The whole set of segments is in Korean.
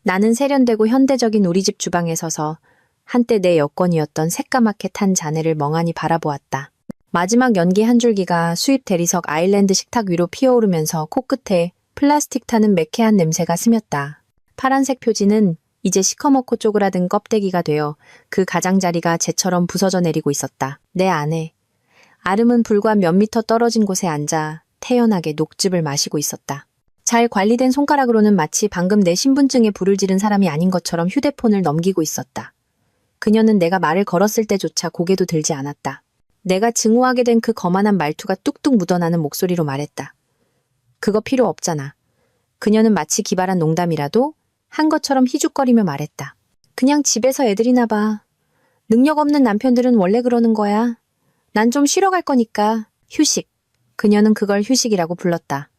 나는 세련되고 현대적인 우리 집 주방에 서서 한때 내 여권이었던 새까맣게 탄 잔해를 멍하니 바라보았다. 마지막 연기 한 줄기가 수입 대리석 아일랜드 식탁 위로 피어오르면서 코끝에 플라스틱 타는 매캐한 냄새가 스쳤다. 파란색 표지는 이제 시커멓고 쪼그라든 껍데기가 되어 그 가장자리가 재처럼 부서져 내리고 있었다. 내 안에 아름은 불과 몇 미터 떨어진 곳에 앉아 태연하게 녹즙을 마시고 있었다. 잘 관리된 손가락으로는 마치 방금 내 신분증에 불을 지른 사람이 아닌 것처럼 휴대폰을 넘기고 있었다. 그녀는 내가 말을 걸었을 때조차 고개도 들지 않았다. 내가 증오하게 된 그 거만한 말투가 뚝뚝 묻어나는 목소리로 말했다. 그거 필요 없잖아. 그녀는 마치 기발한 농담이라도 한 것처럼 희죽거리며 말했다. 그냥 집에서 애들이나 봐. 능력 없는 남편들은 원래 그러는 거야. 난 좀 쉬러 갈 거니까. 휴식. 그녀는 그걸 휴식이라고 불렀다.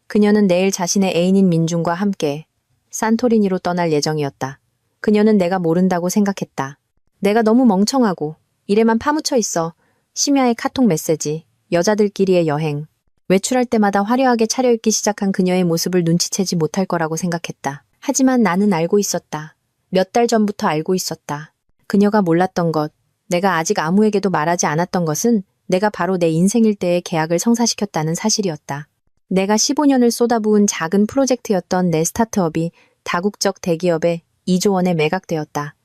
그녀는 내일 자신의 애인인 민준과 함께 산토리니로 떠날 예정이었다. 그녀는 내가 모른다고 생각했다. 내가 너무 멍청하고 일에만 파묻혀 있어. 심야의 카톡 메시지, 여자들끼리의 여행, 외출할 때마다 화려하게 차려입기 시작한 그녀의 모습을 눈치채지 못할 거라고 생각했다. 하지만 나는 알고 있었다. 몇 달 전부터 알고 있었다. 그녀가 몰랐던 것, 내가 아직 아무에게도 말하지 않았던 것은 내가 바로 내 인생 일대의 계약을 성사시켰다는 사실이었다. 내가 15년을 쏟아부은 작은 프로젝트였던 내 스타트업이 다국적 대기업에 2조 원에 매각되었다.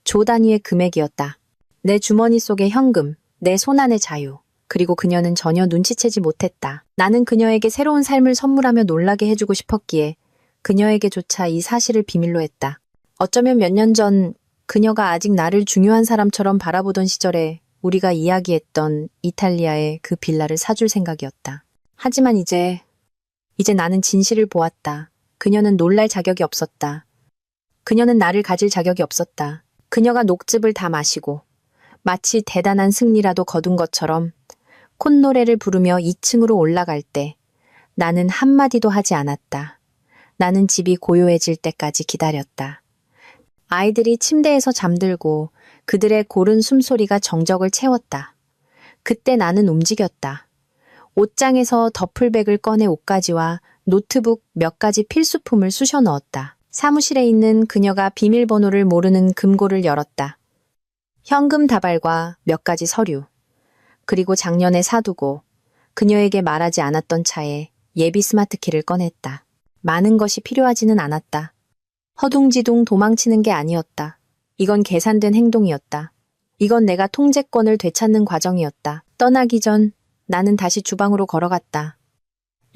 조 단위의 금액이었다. 내 주머니 속의 현금, 내 손안의 자유, 그리고 그녀는 전혀 눈치채지 못했다. 나는 그녀에게 새로운 삶을 선물하며 놀라게 해주고 싶었기에 그녀에게조차 이 사실을 비밀로 했다. 어쩌면 몇 년 전 그녀가 아직 나를 중요한 사람처럼 바라보던 시절에 우리가 이야기했던 이탈리아의 그 빌라를 사줄 생각이었다. 하지만 이제 나는 진실을 보았다. 그녀는 놀랄 자격이 없었다. 그녀는 나를 가질 자격이 없었다. 그녀가 녹즙을 다 마시고 마치 대단한 승리라도 거둔 것처럼 콧노래를 부르며 2층으로 올라갈 때 나는 한마디도 하지 않았다. 나는 집이 고요해질 때까지 기다렸다. 아이들이 침대에서 잠들고 그들의 고른 숨소리가 정적을 채웠다. 그때 나는 움직였다. 옷장에서 더플백을 꺼내 옷가지와 노트북 몇 가지 필수품을 쑤셔 넣었다. 사무실에 있는 그녀가 비밀번호를 모르는 금고를 열었다. 현금 다발과 몇 가지 서류, 그리고 작년에 사두고 그녀에게 말하지 않았던 차에 예비 스마트키를 꺼냈다. 많은 것이 필요하지는 않았다. 허둥지둥 도망치는 게 아니었다. 이건 계산된 행동이었다. 이건 내가 통제권을 되찾는 과정이었다. 떠나기 전 나는 다시 주방으로 걸어갔다.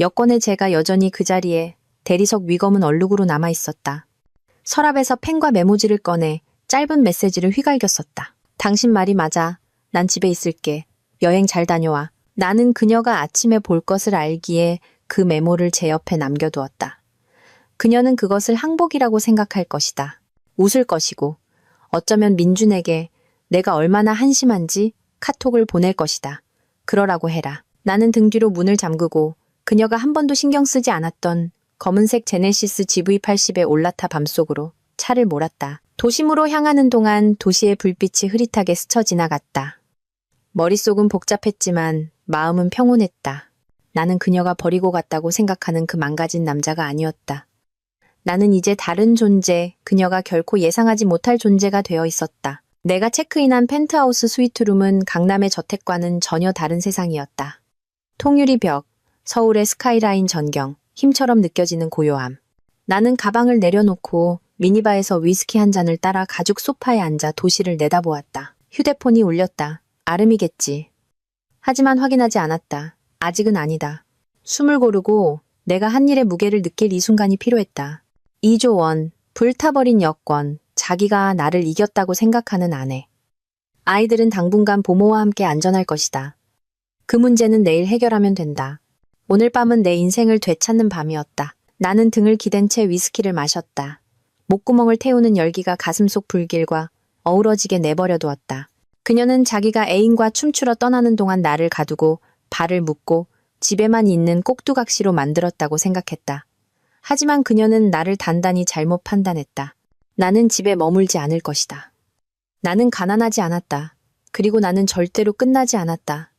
여권의 제가 여전히 그 자리에 대리석 위검은 얼룩으로 남아있었다. 서랍에서 펜과 메모지를 꺼내 짧은 메시지를 휘갈겼었다. 당신 말이 맞아. 난 집에 있을게. 여행 잘 다녀와. 나는 그녀가 아침에 볼 것을 알기에 그 메모를 제 옆에 남겨두었다. 그녀는 그것을 항복이라고 생각할 것이다. 웃을 것이고 어쩌면 민준에게 내가 얼마나 한심한지 카톡을 보낼 것이다. 그러라고 해라. 나는 등 뒤로 문을 잠그고 그녀가 한 번도 신경 쓰지 않았던 검은색 제네시스 GV80에 올라타 밤속으로 차를 몰았다. 도심으로 향하는 동안 도시의 불빛이 흐릿하게 스쳐 지나갔다. 머릿속은 복잡했지만 마음은 평온했다. 나는 그녀가 버리고 갔다고 생각하는 그 망가진 남자가 아니었다. 나는 이제 다른 존재, 그녀가 결코 예상하지 못할 존재가 되어 있었다. 내가 체크인한 펜트하우스 스위트룸은 강남의 저택과는 전혀 다른 세상이었다. 통유리 벽, 서울의 스카이라인 전경, 힘처럼 느껴지는 고요함. 나는 가방을 내려놓고 미니바에서 위스키 한 잔을 따라 가죽 소파에 앉아 도시를 내다보았다. 휴대폰이 울렸다. 아름이겠지. 하지만 확인하지 않았다. 아직은 아니다. 숨을 고르고 내가 한 일의 무게를 느낄 이 순간이 필요했다. 2조 원, 불타버린 여권, 자기가 나를 이겼다고 생각하는 아내. 아이들은 당분간 부모와 함께 안전할 것이다. 그 문제는 내일 해결하면 된다. 오늘 밤은 내 인생을 되찾는 밤이었다. 나는 등을 기댄 채 위스키를 마셨다. 목구멍을 태우는 열기가 가슴속 불길과 어우러지게 내버려 두었다. 그녀는 자기가 애인과 춤추러 떠나는 동안 나를 가두고 발을 묶고 집에만 있는 꼭두각시로 만들었다고 생각했다. 하지만 그녀는 나를 단단히 잘못 판단했다. 나는 집에 머물지 않을 것이다. 나는 가난하지 않았다. 그리고 나는 절대로 끝나지 않았다.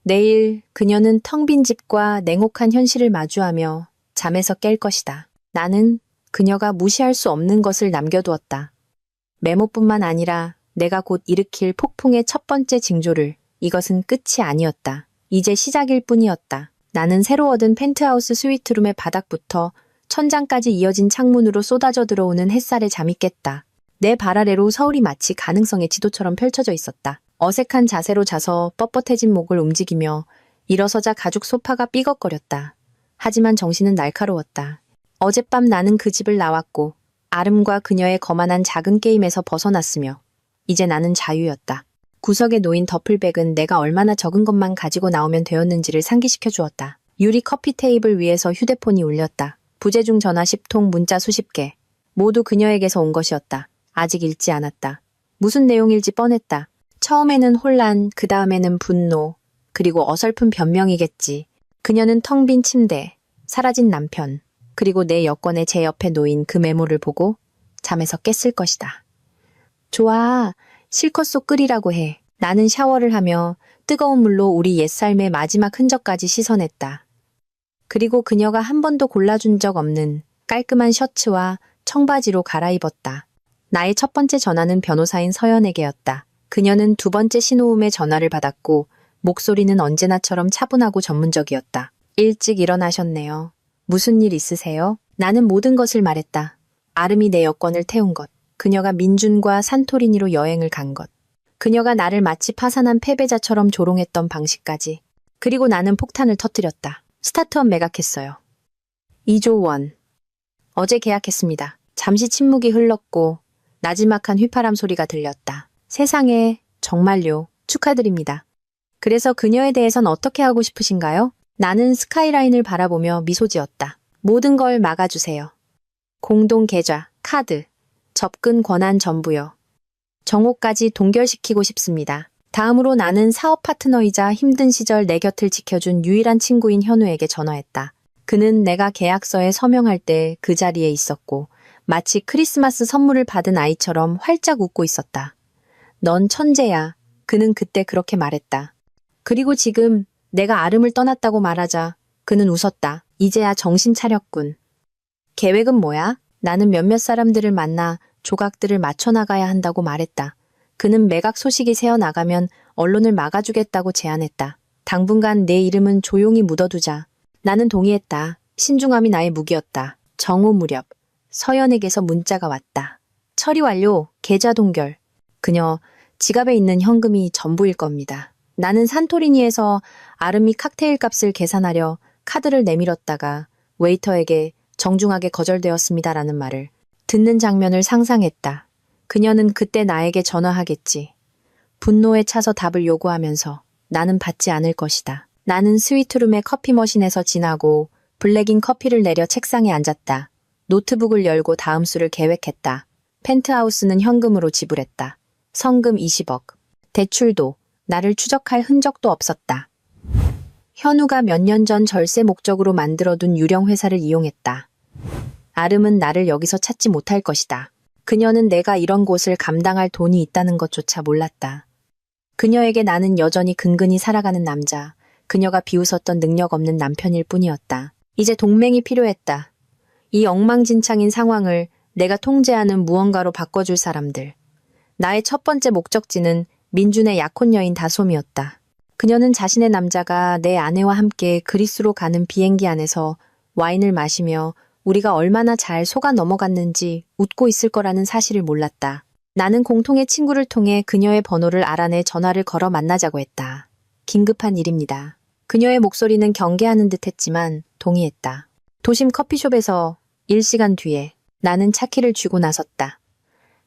내일 그녀는 텅 빈 집과 냉혹한 현실을 마주하며 잠에서 깰 것이다. 나는 그녀가 무시할 수 없는 것을 남겨두었다. 메모뿐만 아니라 내가 곧 일으킬 폭풍의 첫 번째 징조를. 이것은 끝이 아니었다. 이제 시작일 뿐이었다. 나는 새로 얻은 펜트하우스 스위트룸의 바닥부터 천장까지 이어진 창문으로 쏟아져 들어오는 햇살에 잠이 깼다. 내 발 아래로 서울이 마치 가능성의 지도처럼 펼쳐져 있었다. 어색한 자세로 자서 뻣뻣해진 목을 움직이며 일어서자 가죽 소파가 삐걱거렸다. 하지만 정신은 날카로웠다. 어젯밤 나는 그 집을 나왔고 아름과 그녀의 거만한 작은 게임에서 벗어났으며 이제 나는 자유였다. 구석에 놓인 더플백은 내가 얼마나 적은 것만 가지고 나오면 되었는지를 상기시켜 주었다. 유리 커피 테이블 위에서 휴대폰이 울렸다. 부재중 전화 10통, 문자 수십 개. 모두 그녀에게서 온 것이었다. 아직 읽지 않았다. 무슨 내용일지 뻔했다. 처음에는 혼란, 그 다음에는 분노, 그리고 어설픈 변명이겠지. 그녀는 텅 빈 침대, 사라진 남편, 그리고 내 여권에 제 옆에 놓인 그 메모를 보고 잠에서 깼을 것이다. 좋아, 실컷 속 끓이라고 해. 나는 샤워를 하며 뜨거운 물로 우리 옛삶의 마지막 흔적까지 씻어냈다. 그리고 그녀가 한 번도 골라준 적 없는 깔끔한 셔츠와 청바지로 갈아입었다. 나의 첫 번째 전화는 변호사인 서연에게였다. 그녀는 두 번째 신호음의 전화를 받았고 목소리는 언제나처럼 차분하고 전문적이었다. 일찍 일어나셨네요. 무슨 일 있으세요? 나는 모든 것을 말했다. 아름이 내 여권을 태운 것. 그녀가 민준과 산토리니로 여행을 간 것. 그녀가 나를 마치 파산한 패배자처럼 조롱했던 방식까지. 그리고 나는 폭탄을 터뜨렸다. 스타트업 매각했어요. 2조 원. 어제 계약했습니다. 잠시 침묵이 흘렀고 나지막한 휘파람 소리가 들렸다. 세상에, 정말요. 축하드립니다. 그래서 그녀에 대해선 어떻게 하고 싶으신가요? 나는 스카이라인을 바라보며 미소 지었다. 모든 걸 막아주세요. 공동 계좌, 카드, 접근 권한 전부요. 정오까지 동결시키고 싶습니다. 다음으로 나는 사업 파트너이자 힘든 시절 내 곁을 지켜준 유일한 친구인 현우에게 전화했다. 그는 내가 계약서에 서명할 때 그 자리에 있었고 마치 크리스마스 선물을 받은 아이처럼 활짝 웃고 있었다. 넌 천재야. 그는 그때 그렇게 말했다. 그리고 지금 내가 아름을 떠났다고 말하자 그는 웃었다. 이제야 정신 차렸군. 계획은 뭐야? 나는 몇몇 사람들을 만나 조각들을 맞춰나가야 한다고 말했다. 그는 매각 소식이 새어나가면 언론을 막아주겠다고 제안했다. 당분간 내 이름은 조용히 묻어두자. 나는 동의했다. 신중함이 나의 무기였다. 정오 무렵 서연에게서 문자가 왔다. 처리 완료. 계좌 동결. 그녀 지갑에 있는 현금이 전부일 겁니다. 나는 산토리니에서 아름이 칵테일 값을 계산하려 카드를 내밀었다가 웨이터에게 정중하게 거절되었습니다라는 말을 듣는 장면을 상상했다. 그녀는 그때 나에게 전화하겠지. 분노에 차서 답을 요구하면서 나는 받지 않을 것이다. 나는 스위트룸의 커피 머신에서 지나고 블랙인 커피를 내려 책상에 앉았다. 노트북을 열고 다음 수를 계획했다. 펜트하우스는 현금으로 지불했다. 성금 20억. 대출도 나를 추적할 흔적도 없었다. 현우가 몇 년 전 절세 목적으로 만들어둔 유령 회사를 이용했다. 아름은 나를 여기서 찾지 못할 것이다. 그녀는 내가 이런 곳을 감당할 돈이 있다는 것조차 몰랐다. 그녀에게 나는 여전히 근근히 살아가는 남자, 그녀가 비웃었던 능력 없는 남편일 뿐이었다. 이제 동맹이 필요했다. 이 엉망진창인 상황을 내가 통제하는 무언가로 바꿔줄 사람들. 나의 첫 번째 목적지는 민준의 약혼 여인 다솜이었다. 그녀는 자신의 남자가 내 아내와 함께 그리스로 가는 비행기 안에서 와인을 마시며 우리가 얼마나 잘 속아 넘어갔는지 웃고 있을 거라는 사실을 몰랐다. 나는 공통의 친구를 통해 그녀의 번호를 알아내 전화를 걸어 만나자고 했다. 긴급한 일입니다. 그녀의 목소리는 경계하는 듯 했지만 동의했다. 도심 커피숍에서 1시간 뒤에 나는 차키를 쥐고 나섰다.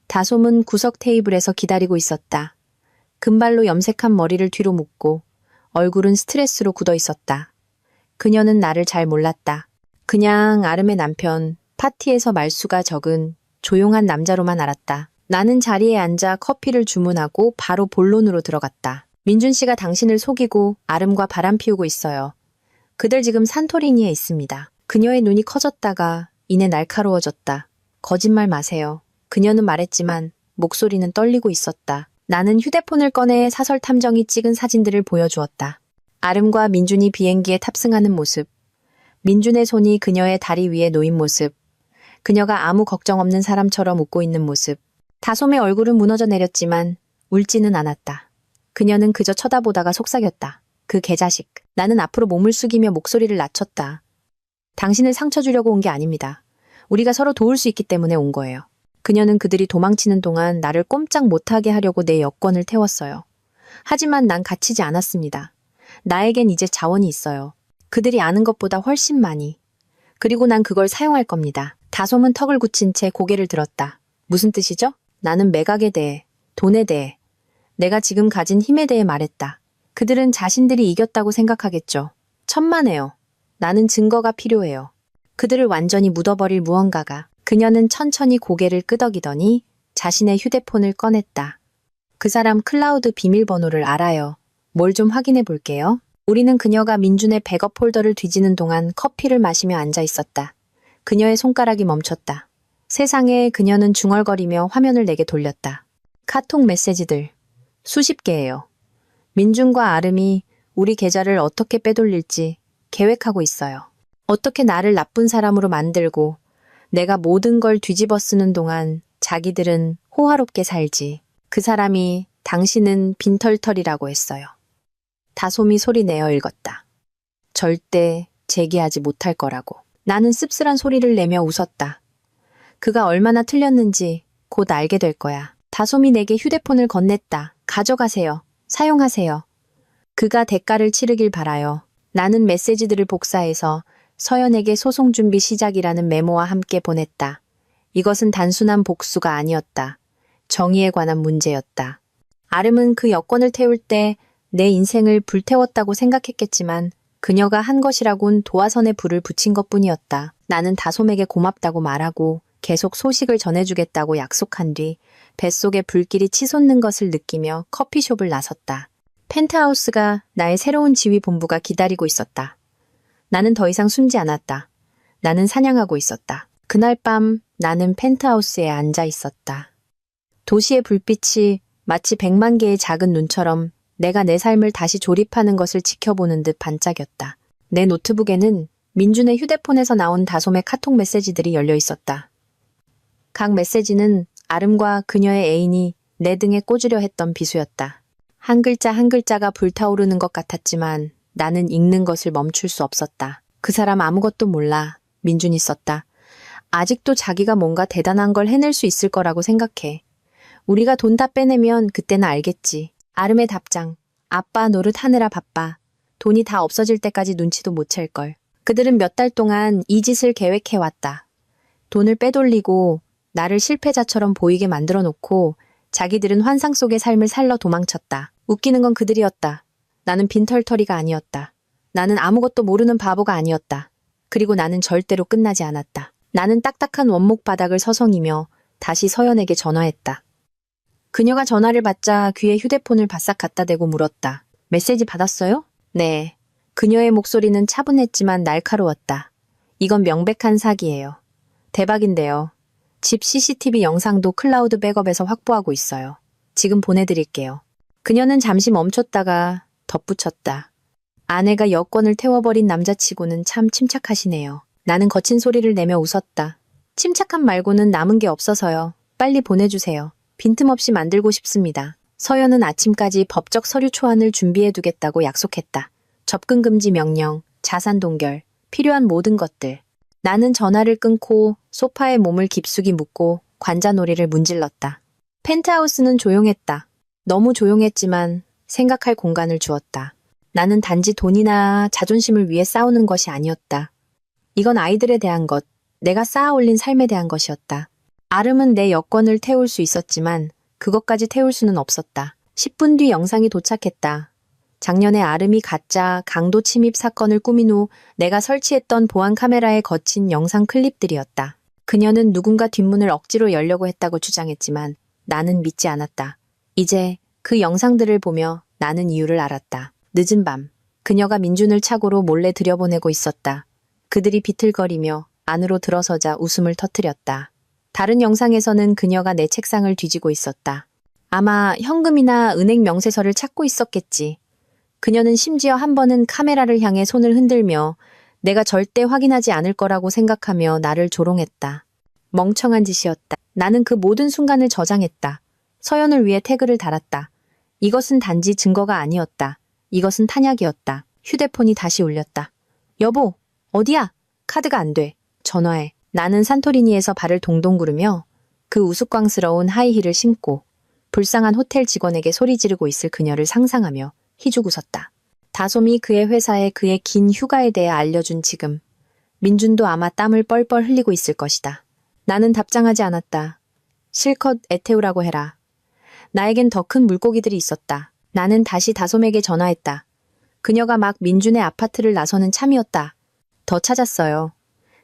다솜은 구석 테이블에서 기다리고 있었다. 금발로 염색한 머리를 뒤로 묶고 얼굴은 스트레스로 굳어 있었다. 그녀는 나를 잘 몰랐다. 그냥 아름의 남편, 파티에서 말수가 적은 조용한 남자로만 알았다. 나는 자리에 앉아 커피를 주문하고 바로 본론으로 들어갔다. 민준 씨가 당신을 속이고 아름과 바람 피우고 있어요. 그들 지금 산토리니에 있습니다. 그녀의 눈이 커졌다가 이내 날카로워졌다. 거짓말 마세요. 그녀는 말했지만 목소리는 떨리고 있었다. 나는 휴대폰을 꺼내 사설 탐정이 찍은 사진들을 보여주었다. 아름과 민준이 비행기에 탑승하는 모습. 민준의 손이 그녀의 다리 위에 놓인 모습. 그녀가 아무 걱정 없는 사람처럼 웃고 있는 모습. 다솜의 얼굴은 무너져 내렸지만 울지는 않았다. 그녀는 그저 쳐다보다가 속삭였다. 그 개자식. 나는 앞으로 몸을 숙이며 목소리를 낮췄다. 당신을 상처 주려고 온 게 아닙니다. 우리가 서로 도울 수 있기 때문에 온 거예요. 그녀는 그들이 도망치는 동안 나를 꼼짝 못하게 하려고 내 여권을 태웠어요. 하지만 난 갇히지 않았습니다. 나에겐 이제 자원이 있어요. 그들이 아는 것보다 훨씬 많이. 그리고 난 그걸 사용할 겁니다. 다솜은 턱을 굳힌 채 고개를 들었다. 무슨 뜻이죠? 나는 매각에 대해, 돈에 대해, 내가 지금 가진 힘에 대해 말했다. 그들은 자신들이 이겼다고 생각하겠죠. 천만에요. 나는 증거가 필요해요. 그들을 완전히 묻어버릴 무언가가. 그녀는 천천히 고개를 끄덕이더니 자신의 휴대폰을 꺼냈다. 그 사람 클라우드 비밀번호를 알아요. 뭘 좀 확인해 볼게요. 우리는 그녀가 민준의 백업 폴더를 뒤지는 동안 커피를 마시며 앉아 있었다. 그녀의 손가락이 멈췄다. 세상에. 그녀는 중얼거리며 화면을 내게 돌렸다. 카톡 메시지들. 수십 개예요. 민준과 아름이 우리 계좌를 어떻게 빼돌릴지 계획하고 있어요. 어떻게 나를 나쁜 사람으로 만들고 내가 모든 걸 뒤집어 쓰는 동안 자기들은 호화롭게 살지. 그 사람이 당신은 빈털털이라고 했어요. 다솜이 소리내어 읽었다. 절대 재기하지 못할 거라고. 나는 씁쓸한 소리를 내며 웃었다. 그가 얼마나 틀렸는지 곧 알게 될 거야. 다솜이 내게 휴대폰을 건넸다. 가져가세요. 사용하세요. 그가 대가를 치르길 바라요. 나는 메시지들을 복사해서 서연에게 소송 준비 시작이라는 메모와 함께 보냈다. 이것은 단순한 복수가 아니었다. 정의에 관한 문제였다. 아름은 그 여권을 태울 때 내 인생을 불태웠다고 생각했겠지만 그녀가 한 것이라곤 도화선에 불을 붙인 것뿐이었다. 나는 다솜에게 고맙다고 말하고 계속 소식을 전해주겠다고 약속한 뒤 뱃속에 불길이 치솟는 것을 느끼며 커피숍을 나섰다. 펜트하우스가 나의 새로운 지휘본부가 기다리고 있었다. 나는 더 이상 숨지 않았다. 나는 사냥하고 있었다. 그날 밤 나는 펜트하우스에 앉아 있었다. 도시의 불빛이 마치 100만 개의 작은 눈처럼 내가 내 삶을 다시 조립하는 것을 지켜보는 듯 반짝였다. 내 노트북에는 민준의 휴대폰에서 나온 다솜의 카톡 메시지들이 열려 있었다. 각 메시지는 아름과 그녀의 애인이 내 등에 꽂으려 했던 비수였다. 한 글자 한 글자가 불타오르는 것 같았지만 나는 읽는 것을 멈출 수 없었다. 그 사람 아무것도 몰라. 민준이 썼다. 아직도 자기가 뭔가 대단한 걸 해낼 수 있을 거라고 생각해. 우리가 돈 다 빼내면 그때는 알겠지. 아름의 답장. 아빠 노릇하느라 바빠. 돈이 다 없어질 때까지 눈치도 못 챌걸. 그들은 몇 달 동안 이 짓을 계획해왔다. 돈을 빼돌리고 나를 실패자처럼 보이게 만들어 놓고 자기들은 환상 속의 삶을 살러 도망쳤다. 웃기는 건 그들이었다. 나는 빈털터리가 아니었다. 나는 아무것도 모르는 바보가 아니었다. 그리고 나는 절대로 끝나지 않았다. 나는 딱딱한 원목 바닥을 서성이며 다시 서연에게 전화했다. 그녀가 전화를 받자 귀에 휴대폰을 바싹 갖다 대고 물었다. 메시지 받았어요? 네. 그녀의 목소리는 차분했지만 날카로웠다. 이건 명백한 사기예요. 대박인데요. 집 CCTV 영상도 클라우드 백업에서 확보하고 있어요. 지금 보내드릴게요. 그녀는 잠시 멈췄다가 덧붙였다. 아내가 여권을 태워버린 남자치고는 참 침착하시네요. 나는 거친 소리를 내며 웃었다. 침착함 말고는 남은 게 없어서요. 빨리 보내주세요. 빈틈없이 만들고 싶습니다. 서연은 아침까지 법적 서류 초안을 준비해두겠다고 약속했다. 접근 금지 명령, 자산 동결, 필요한 모든 것들. 나는 전화를 끊고 소파에 몸을 깊숙이 묻고 관자놀이를 문질렀다. 펜트하우스는 조용했다. 너무 조용했지만 생각할 공간을 주었다. 나는 단지 돈이나 자존심을 위해 싸우는 것이 아니었다. 이건 아이들에 대한 것, 내가 쌓아올린 삶에 대한 것이었다. 아름은 내 여권을 태울 수 있었지만 그것까지 태울 수는 없었다. 10분 뒤 영상이 도착했다. 작년에 아름이 가짜 강도 침입 사건을 꾸민 후 내가 설치했던 보안 카메라에 거친 영상 클립들이었다. 그녀는 누군가 뒷문을 억지로 열려고 했다고 주장했지만 나는 믿지 않았다. 이제 그 영상들을 보며 나는 이유를 알았다. 늦은 밤, 그녀가 민준을 착오로 몰래 들여보내고 있었다. 그들이 비틀거리며 안으로 들어서자 웃음을 터뜨렸다. 다른 영상에서는 그녀가 내 책상을 뒤지고 있었다. 아마 현금이나 은행 명세서를 찾고 있었겠지. 그녀는 심지어 한 번은 카메라를 향해 손을 흔들며 내가 절대 확인하지 않을 거라고 생각하며 나를 조롱했다. 멍청한 짓이었다. 나는 그 모든 순간을 저장했다. 서연을 위해 태그를 달았다. 이것은 단지 증거가 아니었다. 이것은 탄약이었다. 휴대폰이 다시 울렸다. 여보, 어디야? 카드가 안 돼. 전화해. 나는 산토리니에서 발을 동동 구르며 그 우스꽝스러운 하이힐을 신고 불쌍한 호텔 직원에게 소리 지르고 있을 그녀를 상상하며 희죽 웃었다. 다솜이 그의 회사에 그의 긴 휴가에 대해 알려준 지금 민준도 아마 땀을 뻘뻘 흘리고 있을 것이다. 나는 답장하지 않았다. 실컷 애태우라고 해라. 나에겐 더 큰 물고기들이 있었다. 나는 다시 다솜에게 전화했다. 그녀가 막 민준의 아파트를 나서는 참이었다. 더 찾았어요.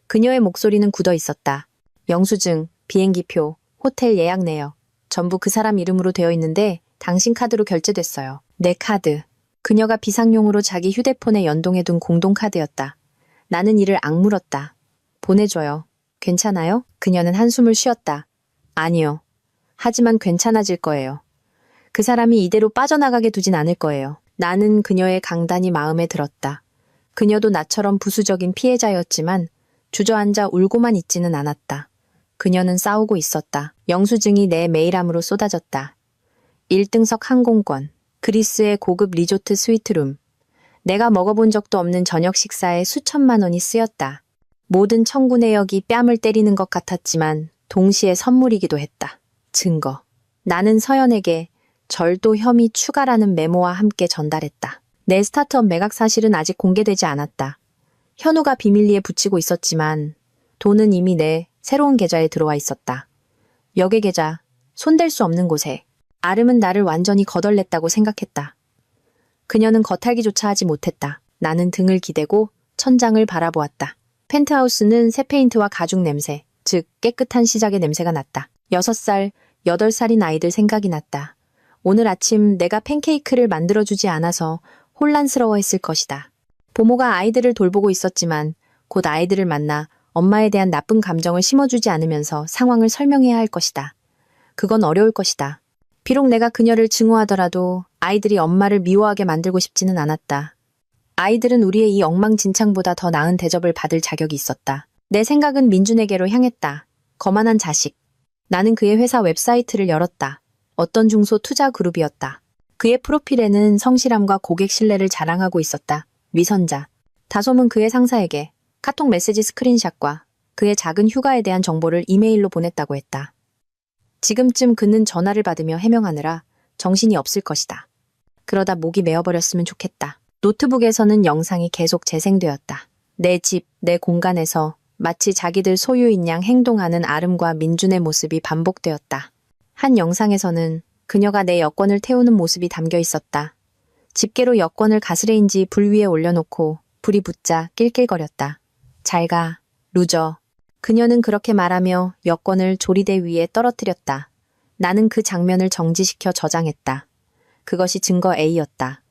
그녀의 목소리는 굳어 있었다. 영수증, 비행기표, 호텔 예약 내역. 전부 그 사람 이름으로 되어 있는데 당신 카드로 결제됐어요. 내 카드. 그녀가 비상용으로 자기 휴대폰에 연동해둔 공동카드였다. 나는 이를 악물었다. 보내줘요. 괜찮아요? 그녀는 한숨을 쉬었다. 아니요. 하지만 괜찮아질 거예요. 그 사람이 이대로 빠져나가게 두진 않을 거예요. 나는 그녀의 강단이 마음에 들었다. 그녀도 나처럼 부수적인 피해자였지만 주저앉아 울고만 있지는 않았다. 그녀는 싸우고 있었다. 영수증이 내 메일함으로 쏟아졌다. 1등석 항공권, 그리스의 고급 리조트 스위트룸, 내가 먹어본 적도 없는 저녁 식사에 수천만 원이 쓰였다. 모든 청구 내역이 뺨을 때리는 것 같았지만 동시에 선물이기도 했다. 증거. 나는 서연에게 절도 혐의 추가라는 메모와 함께 전달했다. 내 스타트업 매각 사실은 아직 공개되지 않았다. 현우가 비밀리에 붙이고 있었지만 돈은 이미 내 새로운 계좌에 들어와 있었다. 역의 계좌, 손댈 수 없는 곳에. 아름은 나를 완전히 거덜냈다고 생각했다. 그녀는 겉핥기조차 하지 못했다. 나는 등을 기대고 천장을 바라보았다. 펜트하우스는 새 페인트와 가죽 냄새, 즉 깨끗한 시작의 냄새가 났다. 6살, 8살인 아이들 생각이 났다. 오늘 아침 내가 팬케이크를 만들어주지 않아서 혼란스러워했을 것이다. 보모가 아이들을 돌보고 있었지만 곧 아이들을 만나 엄마에 대한 나쁜 감정을 심어주지 않으면서 상황을 설명해야 할 것이다. 그건 어려울 것이다. 비록 내가 그녀를 증오하더라도 아이들이 엄마를 미워하게 만들고 싶지는 않았다. 아이들은 우리의 이 엉망진창보다 더 나은 대접을 받을 자격이 있었다. 내 생각은 민준에게로 향했다. 거만한 자식. 나는 그의 회사 웹사이트를 열었다. 어떤 중소 투자 그룹이었다. 그의 프로필에는 성실함과 고객 신뢰를 자랑하고 있었다. 위선자. 다솜은 그의 상사에게 카톡 메시지 스크린샷과 그의 작은 휴가에 대한 정보를 이메일로 보냈다고 했다. 지금쯤 그는 전화를 받으며 해명하느라 정신이 없을 것이다. 그러다 목이 메어버렸으면 좋겠다. 노트북에서는 영상이 계속 재생되었다. 내 집, 내 공간에서 마치 자기들 소유인 양 행동하는 아름과 민준의 모습이 반복되었다. 한 영상에서는 그녀가 내 여권을 태우는 모습이 담겨 있었다. 집게로 여권을 가스레인지 불 위에 올려놓고 불이 붙자 낄낄거렸다. 잘 가, 루저. 그녀는 그렇게 말하며 여권을 조리대 위에 떨어뜨렸다. 나는 그 장면을 정지시켜 저장했다. 그것이 증거 A였다.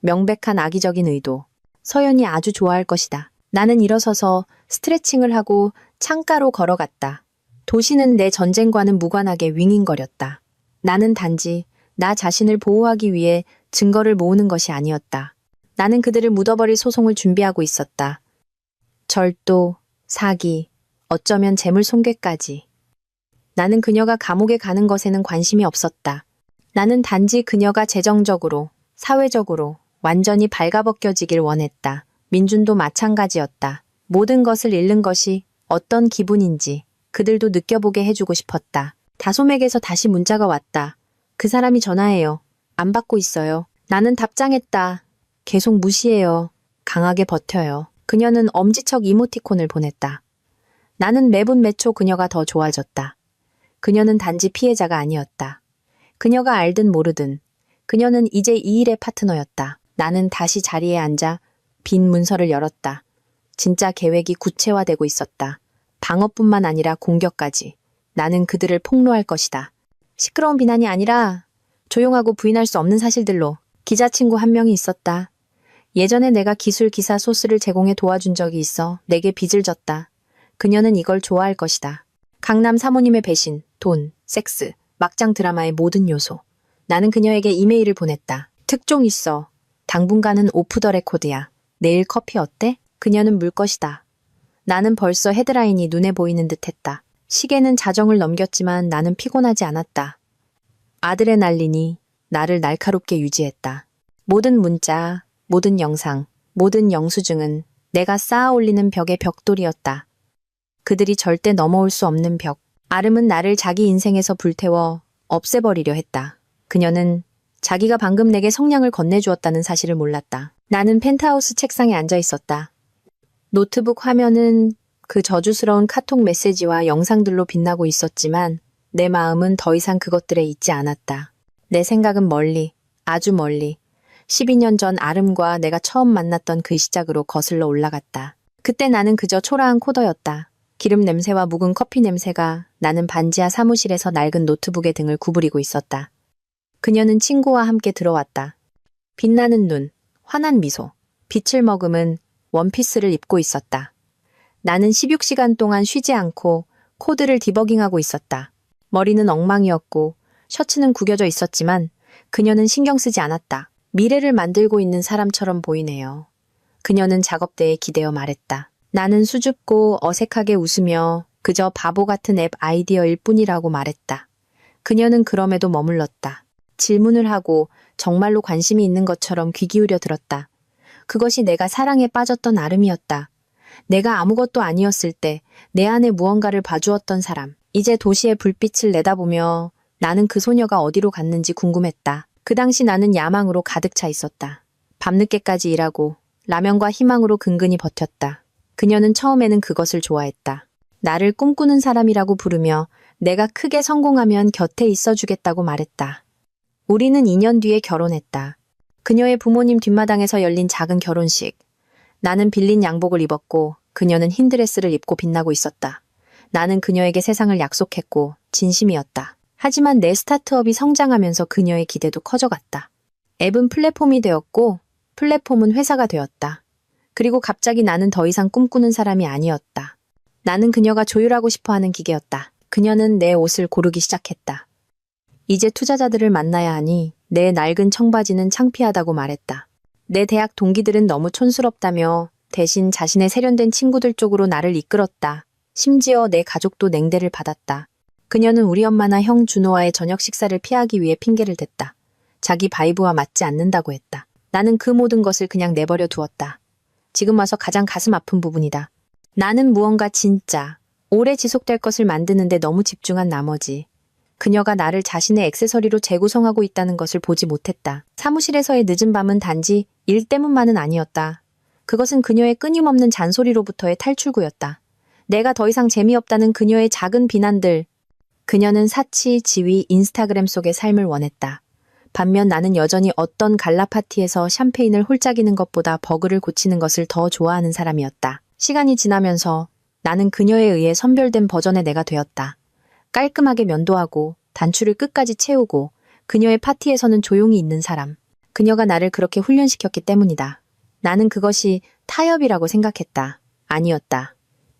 명백한 악의적인 의도. 서연이 아주 좋아할 것이다. 나는 일어서서 스트레칭을 하고 창가로 걸어갔다. 도시는 내 전쟁과는 무관하게 윙윙거렸다. 나는 단지 나 자신을 보호하기 위해 증거를 모으는 것이 아니었다. 나는 그들을 묻어버릴 소송을 준비하고 있었다. 절도, 사기, 어쩌면 재물 손괴까지. 나는 그녀가 감옥에 가는 것에는 관심이 없었다. 나는 단지 그녀가 재정적으로, 사회적으로 완전히 발가벗겨지길 원했다. 민준도 마찬가지였다. 모든 것을 잃는 것이 어떤 기분인지 그들도 느껴보게 해주고 싶었다. 다솜에게서 다시 문자가 왔다. 그 사람이 전화해요. 안 받고 있어요. 나는 답장했다. 계속 무시해요. 강하게 버텨요. 그녀는 엄지척 이모티콘을 보냈다. 나는 매분 매초 그녀가 더 좋아졌다. 그녀는 단지 피해자가 아니었다. 그녀가 알든 모르든 그녀는 이제 이 일의 파트너였다. 나는 다시 자리에 앉아 빈 문서를 열었다. 진짜 계획이 구체화되고 있었다. 방어뿐만 아니라 공격까지. 나는 그들을 폭로할 것이다. 시끄러운 비난이 아니라 조용하고 부인할 수 없는 사실들로. 기자 친구 한 명이 있었다. 예전에 내가 기술 기사 소스를 제공해 도와준 적이 있어 내게 빚을 졌다. 그녀는 이걸 좋아할 것이다. 강남 사모님의 배신, 돈, 섹스, 막장 드라마의 모든 요소. 나는 그녀에게 이메일을 보냈다. 특종 있어. 당분간은 오프 더 레코드야. 내일 커피 어때? 그녀는 물 것이다. 나는 벌써 헤드라인이 눈에 보이는 듯 했다. 시계는 자정을 넘겼지만 나는 피곤하지 않았다. 아드레날린이 나를 날카롭게 유지했다. 모든 문자, 모든 영상, 모든 영수증은 내가 쌓아 올리는 벽의 벽돌이었다. 그들이 절대 넘어올 수 없는 벽. 아름은 나를 자기 인생에서 불태워 없애버리려 했다. 그녀는 자기가 방금 내게 성냥을 건네주었다는 사실을 몰랐다. 나는 펜트하우스 책상에 앉아 있었다. 노트북 화면은 그 저주스러운 카톡 메시지와 영상들로 빛나고 있었지만 내 마음은 더 이상 그것들에 있지 않았다. 내 생각은 멀리, 아주 멀리 12년 전 아름과 내가 처음 만났던 그 시작으로 거슬러 올라갔다. 그때 나는 그저 초라한 코더였다. 기름 냄새와 묵은 커피 냄새가 나는 반지하 사무실에서 낡은 노트북의 등을 구부리고 있었다. 그녀는 친구와 함께 들어왔다. 빛나는 눈, 환한 미소, 빛을 머금은 원피스를 입고 있었다. 나는 16시간 동안 쉬지 않고 코드를 디버깅하고 있었다. 머리는 엉망이었고 셔츠는 구겨져 있었지만 그녀는 신경 쓰지 않았다. 미래를 만들고 있는 사람처럼 보이네요. 그녀는 작업대에 기대어 말했다. 나는 수줍고 어색하게 웃으며 그저 바보 같은 앱 아이디어일 뿐이라고 말했다. 그녀는 그럼에도 머물렀다. 질문을 하고 정말로 관심이 있는 것처럼 귀 기울여 들었다. 그것이 내가 사랑에 빠졌던 아름이었다. 내가 아무것도 아니었을 때 내 안에 무언가를 봐주었던 사람. 이제 도시의 불빛을 내다보며 나는 그 소녀가 어디로 갔는지 궁금했다. 그 당시 나는 야망으로 가득 차 있었다. 밤늦게까지 일하고 라면과 희망으로 근근히 버텼다. 그녀는 처음에는 그것을 좋아했다. 나를 꿈꾸는 사람이라고 부르며 내가 크게 성공하면 곁에 있어주겠다고 말했다. 우리는 2년 뒤에 결혼했다. 그녀의 부모님 뒷마당에서 열린 작은 결혼식. 나는 빌린 양복을 입었고 그녀는 흰 드레스를 입고 빛나고 있었다. 나는 그녀에게 세상을 약속했고 진심이었다. 하지만 내 스타트업이 성장하면서 그녀의 기대도 커져갔다. 앱은 플랫폼이 되었고 플랫폼은 회사가 되었다. 그리고 갑자기 나는 더 이상 꿈꾸는 사람이 아니었다. 나는 그녀가 조율하고 싶어하는 기계였다. 그녀는 내 옷을 고르기 시작했다. 이제 투자자들을 만나야 하니 내 낡은 청바지는 창피하다고 말했다. 내 대학 동기들은 너무 촌스럽다며 대신 자신의 세련된 친구들 쪽으로 나를 이끌었다. 심지어 내 가족도 냉대를 받았다. 그녀는 우리 엄마나 형 준호와의 저녁 식사를 피하기 위해 핑계를 댔다. 자기 바이브와 맞지 않는다고 했다. 나는 그 모든 것을 그냥 내버려 두었다. 지금 와서 가장 가슴 아픈 부분이다. 나는 무언가 진짜 오래 지속될 것을 만드는데 너무 집중한 나머지 그녀가 나를 자신의 액세서리로 재구성하고 있다는 것을 보지 못했다. 사무실에서의 늦은 밤은 단지 일 때문만은 아니었다. 그것은 그녀의 끊임없는 잔소리로부터의 탈출구였다. 내가 더 이상 재미없다는 그녀의 작은 비난들. 그녀는 사치, 지위, 인스타그램 속의 삶을 원했다. 반면 나는 여전히 어떤 갈라 파티에서 샴페인을 홀짝이는 것보다 버그를 고치는 것을 더 좋아하는 사람이었다. 시간이 지나면서 나는 그녀에 의해 선별된 버전의 내가 되었다. 깔끔하게 면도하고 단추를 끝까지 채우고 그녀의 파티에서는 조용히 있는 사람. 그녀가 나를 그렇게 훈련시켰기 때문이다. 나는 그것이 타협이라고 생각했다. 아니었다.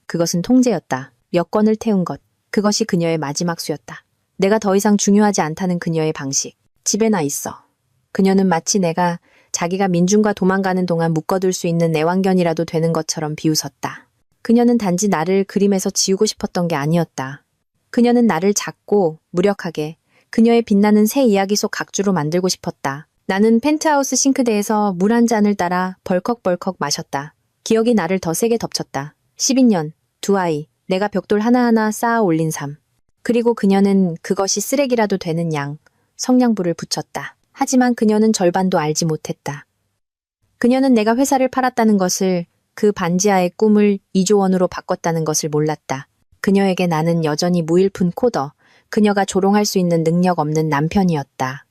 그것은 통제였다. 여권을 태운 것. 그것이 그녀의 마지막 수였다. 내가 더 이상 중요하지 않다는 그녀의 방식. 집에나 있어. 그녀는 마치 내가 자기가 민중과 도망가는 동안 묶어둘 수 있는 애완견이라도 되는 것처럼 비웃었다. 그녀는 단지 나를 그림에서 지우고 싶었던 게 아니었다. 그녀는 나를 작고 무력하게 그녀의 빛나는 새 이야기 속 각주로 만들고 싶었다. 나는 펜트하우스 싱크대에서 물 한 잔을 따라 벌컥벌컥 마셨다. 기억이 나를 더 세게 덮쳤다. 12년, 두 아이, 내가 벽돌 하나하나 쌓아 올린 삶. 그리고 그녀는 그것이 쓰레기라도 되는 양, 성냥불을 붙였다. 하지만 그녀는 절반도 알지 못했다. 그녀는 내가 회사를 팔았다는 것을, 그 반지하의 꿈을 2조 원으로 바꿨다는 것을 몰랐다. 그녀에게 나는 여전히 무일푼 코더, 그녀가 조롱할 수 있는 능력 없는 남편이었다.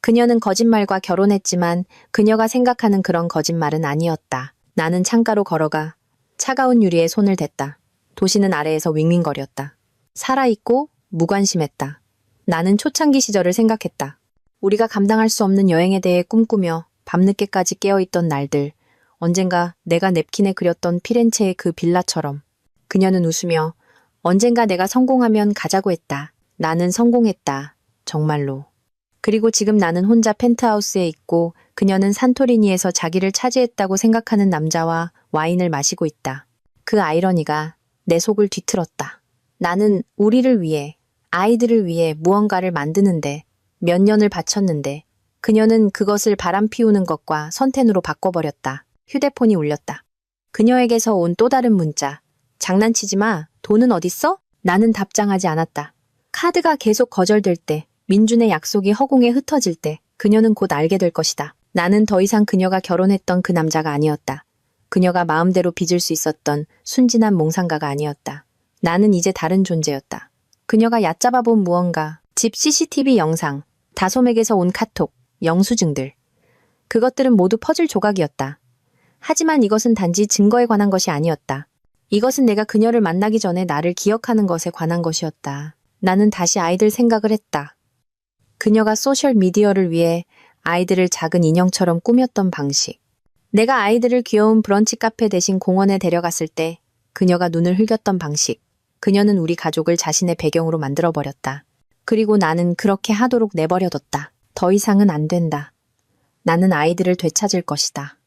그녀는 거짓말과 결혼했지만 그녀가 생각하는 그런 거짓말은 아니었다. 나는 창가로 걸어가 차가운 유리에 손을 댔다. 도시는 아래에서 윙윙거렸다. 살아있고 무관심했다. 나는 초창기 시절을 생각했다. 우리가 감당할 수 없는 여행에 대해 꿈꾸며 밤늦게까지 깨어있던 날들, 언젠가 내가 냅킨에 그렸던 피렌체의 그 빌라처럼. 그녀는 웃으며 언젠가 내가 성공하면 가자고 했다. 나는 성공했다. 정말로. 그리고 지금 나는 혼자 펜트하우스에 있고 그녀는 산토리니에서 자기를 차지했다고 생각하는 남자와 와인을 마시고 있다. 그 아이러니가 내 속을 뒤틀었다. 나는 우리를 위해, 아이들을 위해 무언가를 만드는데 몇 년을 바쳤는데 그녀는 그것을 바람 피우는 것과 선탠으로 바꿔버렸다. 휴대폰이 울렸다. 그녀에게서 온 또 다른 문자. 장난치지 마. 돈은 어딨어? 나는 답장하지 않았다. 카드가 계속 거절될 때, 민준의 약속이 허공에 흩어질 때 그녀는 곧 알게 될 것이다. 나는 더 이상 그녀가 결혼했던 그 남자가 아니었다. 그녀가 마음대로 빚을 수 있었던 순진한 몽상가가 아니었다. 나는 이제 다른 존재였다. 그녀가 얕잡아 본 무언가, 집 CCTV 영상, 다솜에게서 온 카톡, 영수증들. 그것들은 모두 퍼즐 조각이었다. 하지만 이것은 단지 증거에 관한 것이 아니었다. 이것은 내가 그녀를 만나기 전에 나를 기억하는 것에 관한 것이었다. 나는 다시 아이들 생각을 했다. 그녀가 소셜미디어를 위해 아이들을 작은 인형처럼 꾸몄던 방식. 내가 아이들을 귀여운 브런치 카페 대신 공원에 데려갔을 때 그녀가 눈을 흘겼던 방식. 그녀는 우리 가족을 자신의 배경으로 만들어버렸다. 그리고 나는 그렇게 하도록 내버려뒀다. 더 이상은 안 된다. 나는 아이들을 되찾을 것이다.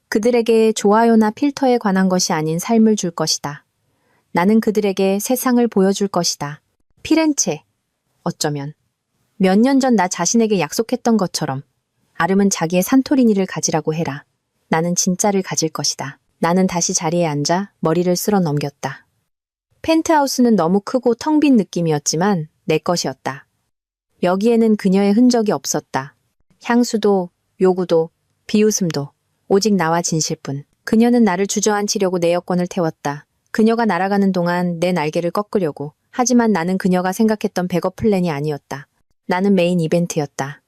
그들에게 좋아요나 필터에 관한 것이 아닌 삶을 줄 것이다. 나는 그들에게 세상을 보여줄 것이다. 피렌체. 어쩌면 몇 년 전 나 자신에게 약속했던 것처럼 아름은 자기의 산토리니를 가지라고 해라. 나는 진짜를 가질 것이다. 나는 다시 자리에 앉아 머리를 쓸어 넘겼다. 펜트하우스는 너무 크고 텅 빈 느낌이었지만 내 것이었다. 여기에는 그녀의 흔적이 없었다. 향수도, 요구도, 비웃음도, 오직 나와 진실뿐. 그녀는 나를 주저앉히려고 내 여권을 태웠다. 그녀가 날아가는 동안 내 날개를 꺾으려고. 하지만 나는 그녀가 생각했던 백업 플랜이 아니었다. 나는 메인 이벤트였다.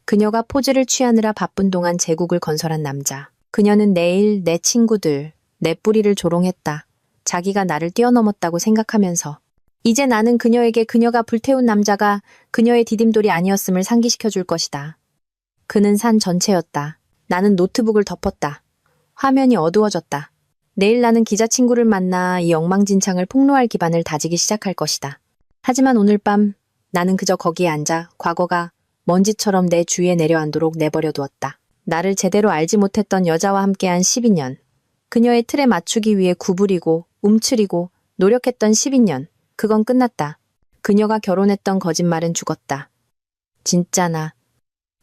그녀가 포즈를 취하느라 바쁜 동안 제국을 건설한 남자. 그녀는 내일 내 친구들, 내 뿌리를 조롱했다. 자기가 나를 뛰어넘었다고 생각하면서. 이제 나는 그녀에게 그녀가 불태운 남자가 그녀의 디딤돌이 아니었음을 상기시켜 줄 것이다. 그는 산 전체였다. 나는 노트북을 덮었다. 화면이 어두워졌다. 내일 나는 기자 친구를 만나 이 엉망진창을 폭로할 기반을 다지기 시작할 것이다. 하지만 오늘 밤 나는 그저 거기에 앉아 과거가 먼지처럼 내 주위에 내려앉도록 내버려 두었다. 나를 제대로 알지 못했던 여자와 함께한 12년. 그녀의 틀에 맞추기 위해 구부리고 움츠리고 노력했던 12년. 그건 끝났다. 그녀가 결혼했던 거짓말은 죽었다. 진짜나.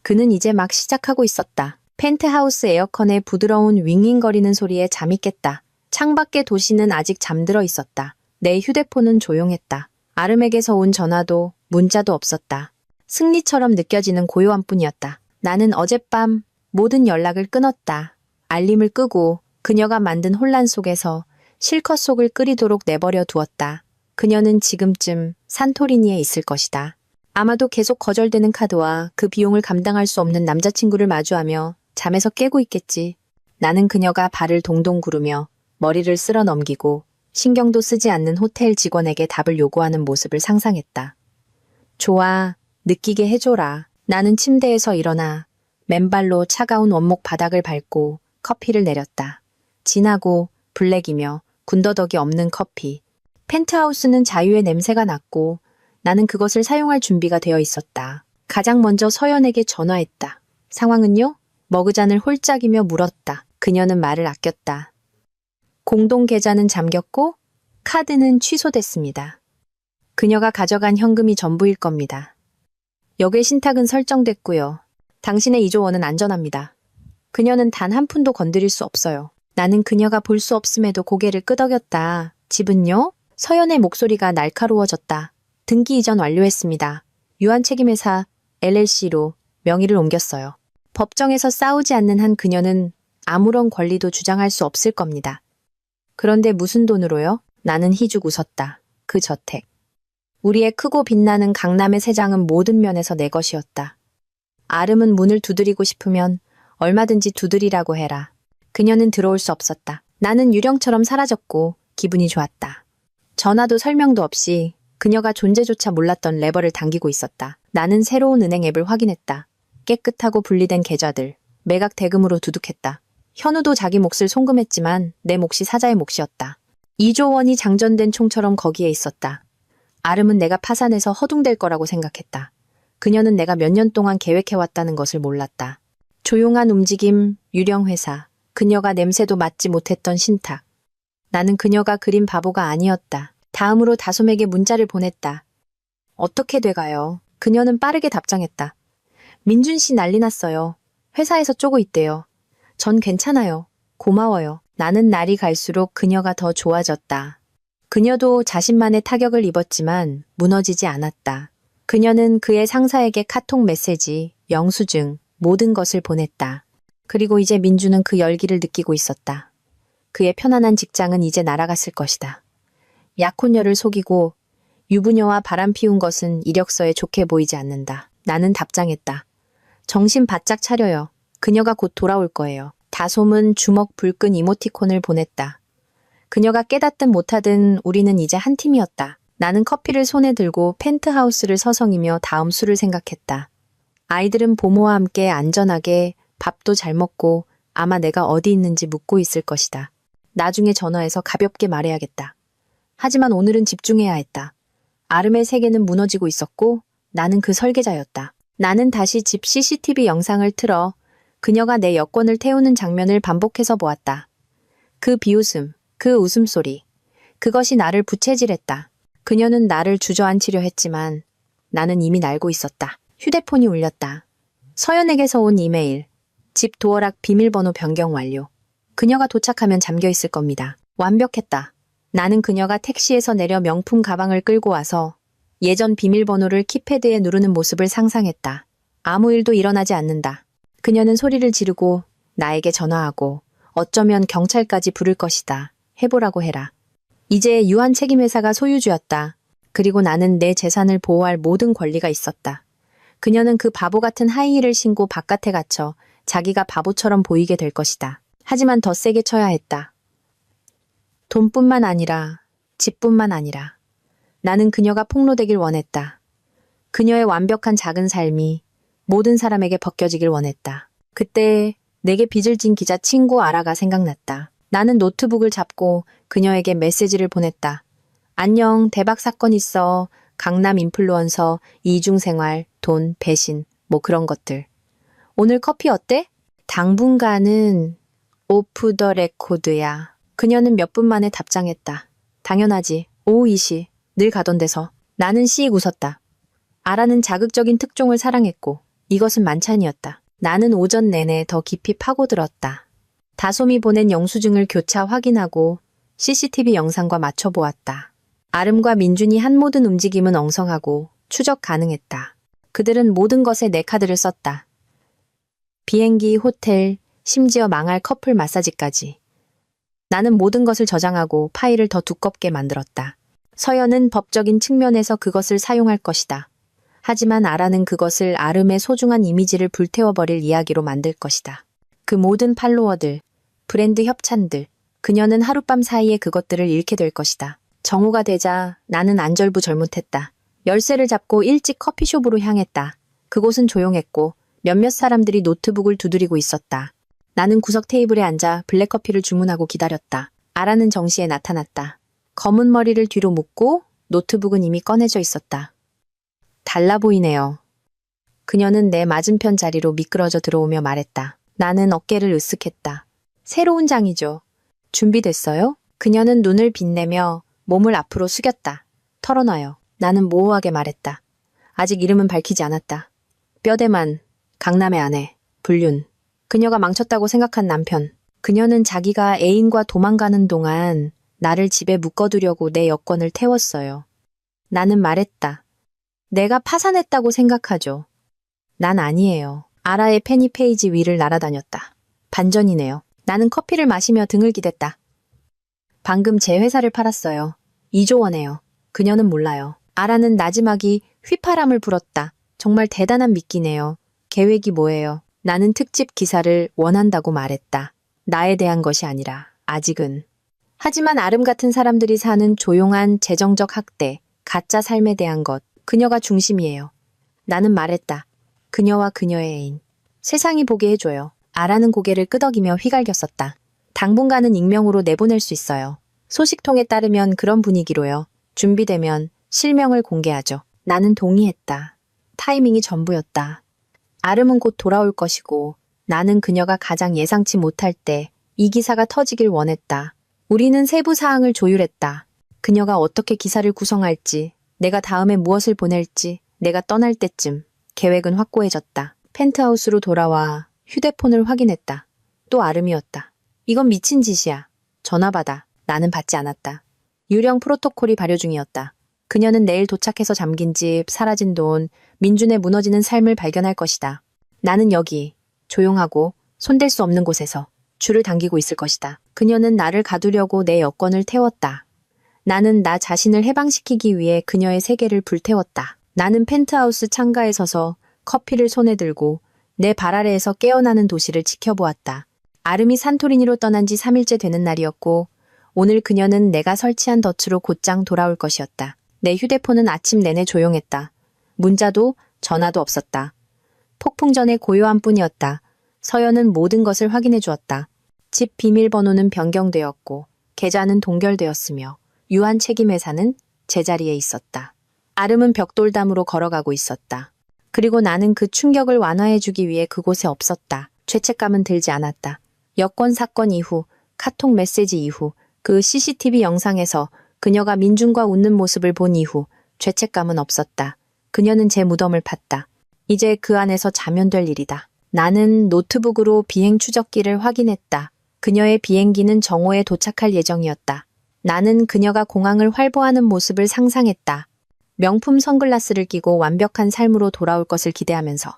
그는 이제 막 시작하고 있었다. 펜트하우스 에어컨의 부드러운 윙윙거리는 소리에 잠이 깼다. 창밖의 도시는 아직 잠들어 있었다. 내 휴대폰은 조용했다. 아름에게서 온 전화도 문자도 없었다. 승리처럼 느껴지는 고요함 뿐이었다. 나는 어젯밤 모든 연락을 끊었다. 알림을 끄고 그녀가 만든 혼란 속에서 실컷 속을 끓이도록 내버려 두었다. 그녀는 지금쯤 산토리니에 있을 것이다. 아마도 계속 거절되는 카드와 그 비용을 감당할 수 없는 남자친구를 마주하며 잠에서 깨고 있겠지. 나는 그녀가 발을 동동 구르며 머리를 쓸어 넘기고 신경도 쓰지 않는 호텔 직원에게 답을 요구하는 모습을 상상했다. 좋아, 느끼게 해줘라. 나는 침대에서 일어나 맨발로 차가운 원목 바닥을 밟고 커피를 내렸다. 진하고 블랙이며 군더더기 없는 커피. 펜트하우스는 자유의 냄새가 났고 나는 그것을 사용할 준비가 되어 있었다. 가장 먼저 서연에게 전화했다. 상황은요? 머그잔을 홀짝이며 물었다. 그녀는 말을 아꼈다. 공동 계좌는 잠겼고 카드는 취소됐습니다. 그녀가 가져간 현금이 전부일 겁니다. 역의 신탁은 설정됐고요. 당신의 2조 원은 안전합니다. 그녀는 단 한 푼도 건드릴 수 없어요. 나는 그녀가 볼 수 없음에도 고개를 끄덕였다. 집은요? 서연의 목소리가 날카로워졌다. 등기 이전 완료했습니다. 유한책임회사 LLC로 명의를 옮겼어요. 법정에서 싸우지 않는 한 그녀는 아무런 권리도 주장할 수 없을 겁니다. 그런데 무슨 돈으로요? 나는 희죽 웃었다. 그 저택. 우리의 크고 빛나는 강남의 새장은 모든 면에서 내 것이었다. 아름은 문을 두드리고 싶으면 얼마든지 두드리라고 해라. 그녀는 들어올 수 없었다. 나는 유령처럼 사라졌고 기분이 좋았다. 전화도 설명도 없이 그녀가 존재조차 몰랐던 레버를 당기고 있었다. 나는 새로운 은행 앱을 확인했다. 깨끗하고 분리된 계좌들, 매각 대금으로 두둑했다. 현우도 자기 몫을 송금했지만 내 몫이 사자의 몫이었다. 2조 원이 장전된 총처럼 거기에 있었다. 아름은 내가 파산해서 허둥댈 거라고 생각했다. 그녀는 내가 몇 년 동안 계획해왔다는 것을 몰랐다. 조용한 움직임, 유령회사, 그녀가 냄새도 맡지 못했던 신탁. 나는 그녀가 그린 바보가 아니었다. 다음으로 다솜에게 문자를 보냈다. 어떻게 돼가요? 그녀는 빠르게 답장했다. 민준 씨 난리 났어요. 회사에서 쪼고 있대요. 전 괜찮아요. 고마워요. 나는 날이 갈수록 그녀가 더 좋아졌다. 그녀도 자신만의 타격을 입었지만 무너지지 않았다. 그녀는 그의 상사에게 카톡 메시지, 영수증, 모든 것을 보냈다. 그리고 이제 민주는 그 열기를 느끼고 있었다. 그의 편안한 직장은 이제 날아갔을 것이다. 약혼녀를 속이고 유부녀와 바람 피운 것은 이력서에 좋게 보이지 않는다. 나는 답장했다. 정신 바짝 차려요. 그녀가 곧 돌아올 거예요. 다솜은 주먹 불끈 이모티콘을 보냈다. 그녀가 깨닫든 못하든 우리는 이제 한 팀이었다. 나는 커피를 손에 들고 펜트하우스를 서성이며 다음 수를 생각했다. 아이들은 보모와 함께 안전하게 밥도 잘 먹고 아마 내가 어디 있는지 묻고 있을 것이다. 나중에 전화해서 가볍게 말해야겠다. 하지만 오늘은 집중해야 했다. 아름의 세계는 무너지고 있었고 나는 그 설계자였다. 나는 다시 집 CCTV 영상을 틀어 그녀가 내 여권을 태우는 장면을 반복해서 보았다. 그 비웃음, 그 웃음소리, 그것이 나를 부채질했다. 그녀는 나를 주저앉히려 했지만 나는 이미 날고 있었다. 휴대폰이 울렸다. 서연에게서 온 이메일. 집 도어락 비밀번호 변경 완료. 그녀가 도착하면 잠겨 있을 겁니다. 완벽했다. 나는 그녀가 택시에서 내려 명품 가방을 끌고 와서 예전 비밀번호를 키패드에 누르는 모습을 상상했다. 아무 일도 일어나지 않는다. 그녀는 소리를 지르고 나에게 전화하고 어쩌면 경찰까지 부를 것이다. 해보라고 해라. 이제 유한 책임회사가 소유주였다. 그리고 나는 내 재산을 보호할 모든 권리가 있었다. 그녀는 그 바보 같은 하이힐을 신고 바깥에 갇혀 자기가 바보처럼 보이게 될 것이다. 하지만 더 세게 쳐야 했다. 돈뿐만 아니라 집뿐만 아니라 나는 그녀가 폭로되길 원했다. 그녀의 완벽한 작은 삶이 모든 사람에게 벗겨지길 원했다. 그때 내게 빚을 진 기자 친구 아라가 생각났다. 나는 노트북을 잡고 그녀에게 메시지를 보냈다. 안녕, 대박 사건 있어. 강남 인플루언서, 이중생활, 돈, 배신, 뭐 그런 것들. 오늘 커피 어때? 당분간은 오프 더 레코드야. 그녀는 몇 분 만에 답장했다. 당연하지. 오후 2시. 늘 가던 데서. 나는 씩 웃었다. 아라는 자극적인 특종을 사랑했고 이것은 만찬이었다. 나는 오전 내내 더 깊이 파고들었다. 다솜이 보낸 영수증을 교차 확인하고 CCTV 영상과 맞춰보았다. 아름과 민준이 한 모든 움직임은 엉성하고 추적 가능했다. 그들은 모든 것에 내 카드를 썼다. 비행기, 호텔, 심지어 망할 커플 마사지까지. 나는 모든 것을 저장하고 파일을 더 두껍게 만들었다. 서연은 법적인 측면에서 그것을 사용할 것이다. 하지만 아라는 그것을 아름의 소중한 이미지를 불태워버릴 이야기로 만들 것이다. 그 모든 팔로워들, 브랜드 협찬들, 그녀는 하룻밤 사이에 그것들을 잃게 될 것이다. 정오가 되자 나는 안절부절못했다. 열쇠를 잡고 일찍 커피숍으로 향했다. 그곳은 조용했고 몇몇 사람들이 노트북을 두드리고 있었다. 나는 구석 테이블에 앉아 블랙커피를 주문하고 기다렸다. 아라는 정시에 나타났다. 검은 머리를 뒤로 묶고 노트북은 이미 꺼내져 있었다. 달라 보이네요. 그녀는 내 맞은편 자리로 미끄러져 들어오며 말했다. 나는 어깨를 으쓱했다. 새로운 장이죠. 준비됐어요? 그녀는 눈을 빛내며 몸을 앞으로 숙였다. 털어놔요. 나는 모호하게 말했다. 아직 이름은 밝히지 않았다. 뼈대만, 강남의 아내, 불륜. 그녀가 망쳤다고 생각한 남편. 그녀는 자기가 애인과 도망가는 동안 나를 집에 묶어두려고 내 여권을 태웠어요. 나는 말했다. 내가 파산했다고 생각하죠. 난 아니에요. 아라의 페니 페이지 위를 날아다녔다. 반전이네요. 나는 커피를 마시며 등을 기댔다. 방금 제 회사를 팔았어요. 2조 원에요. 그녀는 몰라요. 아라는 나지막이 휘파람을 불었다. 정말 대단한 미끼네요. 계획이 뭐예요? 나는 특집 기사를 원한다고 말했다. 나에 대한 것이 아니라 아직은. 하지만 아름 같은 사람들이 사는 조용한 재정적 학대, 가짜 삶에 대한 것, 그녀가 중심이에요. 나는 말했다. 그녀와 그녀의 애인. 세상이 보게 해줘요. 아라는 고개를 끄덕이며 휘갈겼었다. 당분간은 익명으로 내보낼 수 있어요. 소식통에 따르면 그런 분위기로요. 준비되면 실명을 공개하죠. 나는 동의했다. 타이밍이 전부였다. 아름은 곧 돌아올 것이고 나는 그녀가 가장 예상치 못할 때 이 기사가 터지길 원했다. 우리는 세부 사항을 조율했다. 그녀가 어떻게 기사를 구성할지, 내가 다음에 무엇을 보낼지, 내가 떠날 때쯤 계획은 확고해졌다. 펜트하우스로 돌아와 휴대폰을 확인했다. 또 아름이었다. 이건 미친 짓이야. 전화 받아. 나는 받지 않았다. 유령 프로토콜이 발효 중이었다. 그녀는 내일 도착해서 잠긴 집, 사라진 돈, 민준의 무너지는 삶을 발견할 것이다. 나는 여기, 조용하고 손댈 수 없는 곳에서 줄을 당기고 있을 것이다. 그녀는 나를 가두려고 내 여권을 태웠다. 나는 나 자신을 해방시키기 위해 그녀의 세계를 불태웠다. 나는 펜트하우스 창가에 서서 커피를 손에 들고 내 발 아래에서 깨어나는 도시를 지켜보았다. 아름이 산토리니로 떠난 지 3일째 되는 날이었고 오늘 그녀는 내가 설치한 덫으로 곧장 돌아올 것이었다. 내 휴대폰은 아침 내내 조용했다. 문자도 전화도 없었다. 폭풍 전의 고요함 뿐이었다. 서연은 모든 것을 확인해 주었다. 집 비밀번호는 변경되었고 계좌는 동결되었으며 유한 책임회사는 제자리에 있었다. 아름은 벽돌담으로 걸어가고 있었다. 그리고 나는 그 충격을 완화해주기 위해 그곳에 없었다. 죄책감은 들지 않았다. 여권 사건 이후, 카톡 메시지 이후, 그 CCTV 영상에서 그녀가 민준과 웃는 모습을 본 이후 죄책감은 없었다. 그녀는 제 무덤을 팠다. 이제 그 안에서 자면될 일이다. 나는 노트북으로 비행 추적기를 확인했다. 그녀의 비행기는 정오에 도착할 예정이었다. 나는 그녀가 공항을 활보하는 모습을 상상했다. 명품 선글라스를 끼고 완벽한 삶으로 돌아올 것을 기대하면서.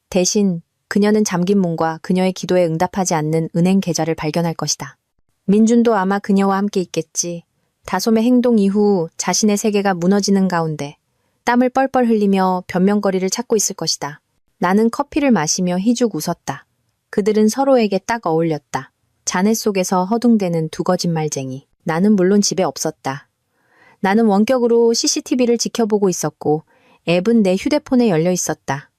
대신 그녀는 잠긴 문과 그녀의 기도에 응답하지 않는 은행 계좌를 발견할 것이다. 민준도 아마 그녀와 함께 있겠지. 다솜의 행동 이후 자신의 세계가 무너지는 가운데 땀을 뻘뻘 흘리며 변명거리를 찾고 있을 것이다. 나는 커피를 마시며 희죽 웃었다. 그들은 서로에게 딱 어울렸다. 잔해 속에서 허둥대는 두 거짓말쟁이. 나는 물론 집에 없었다. 나는 원격으로 CCTV를 지켜보고 있었고 앱은 내 휴대폰에 열려 있었다.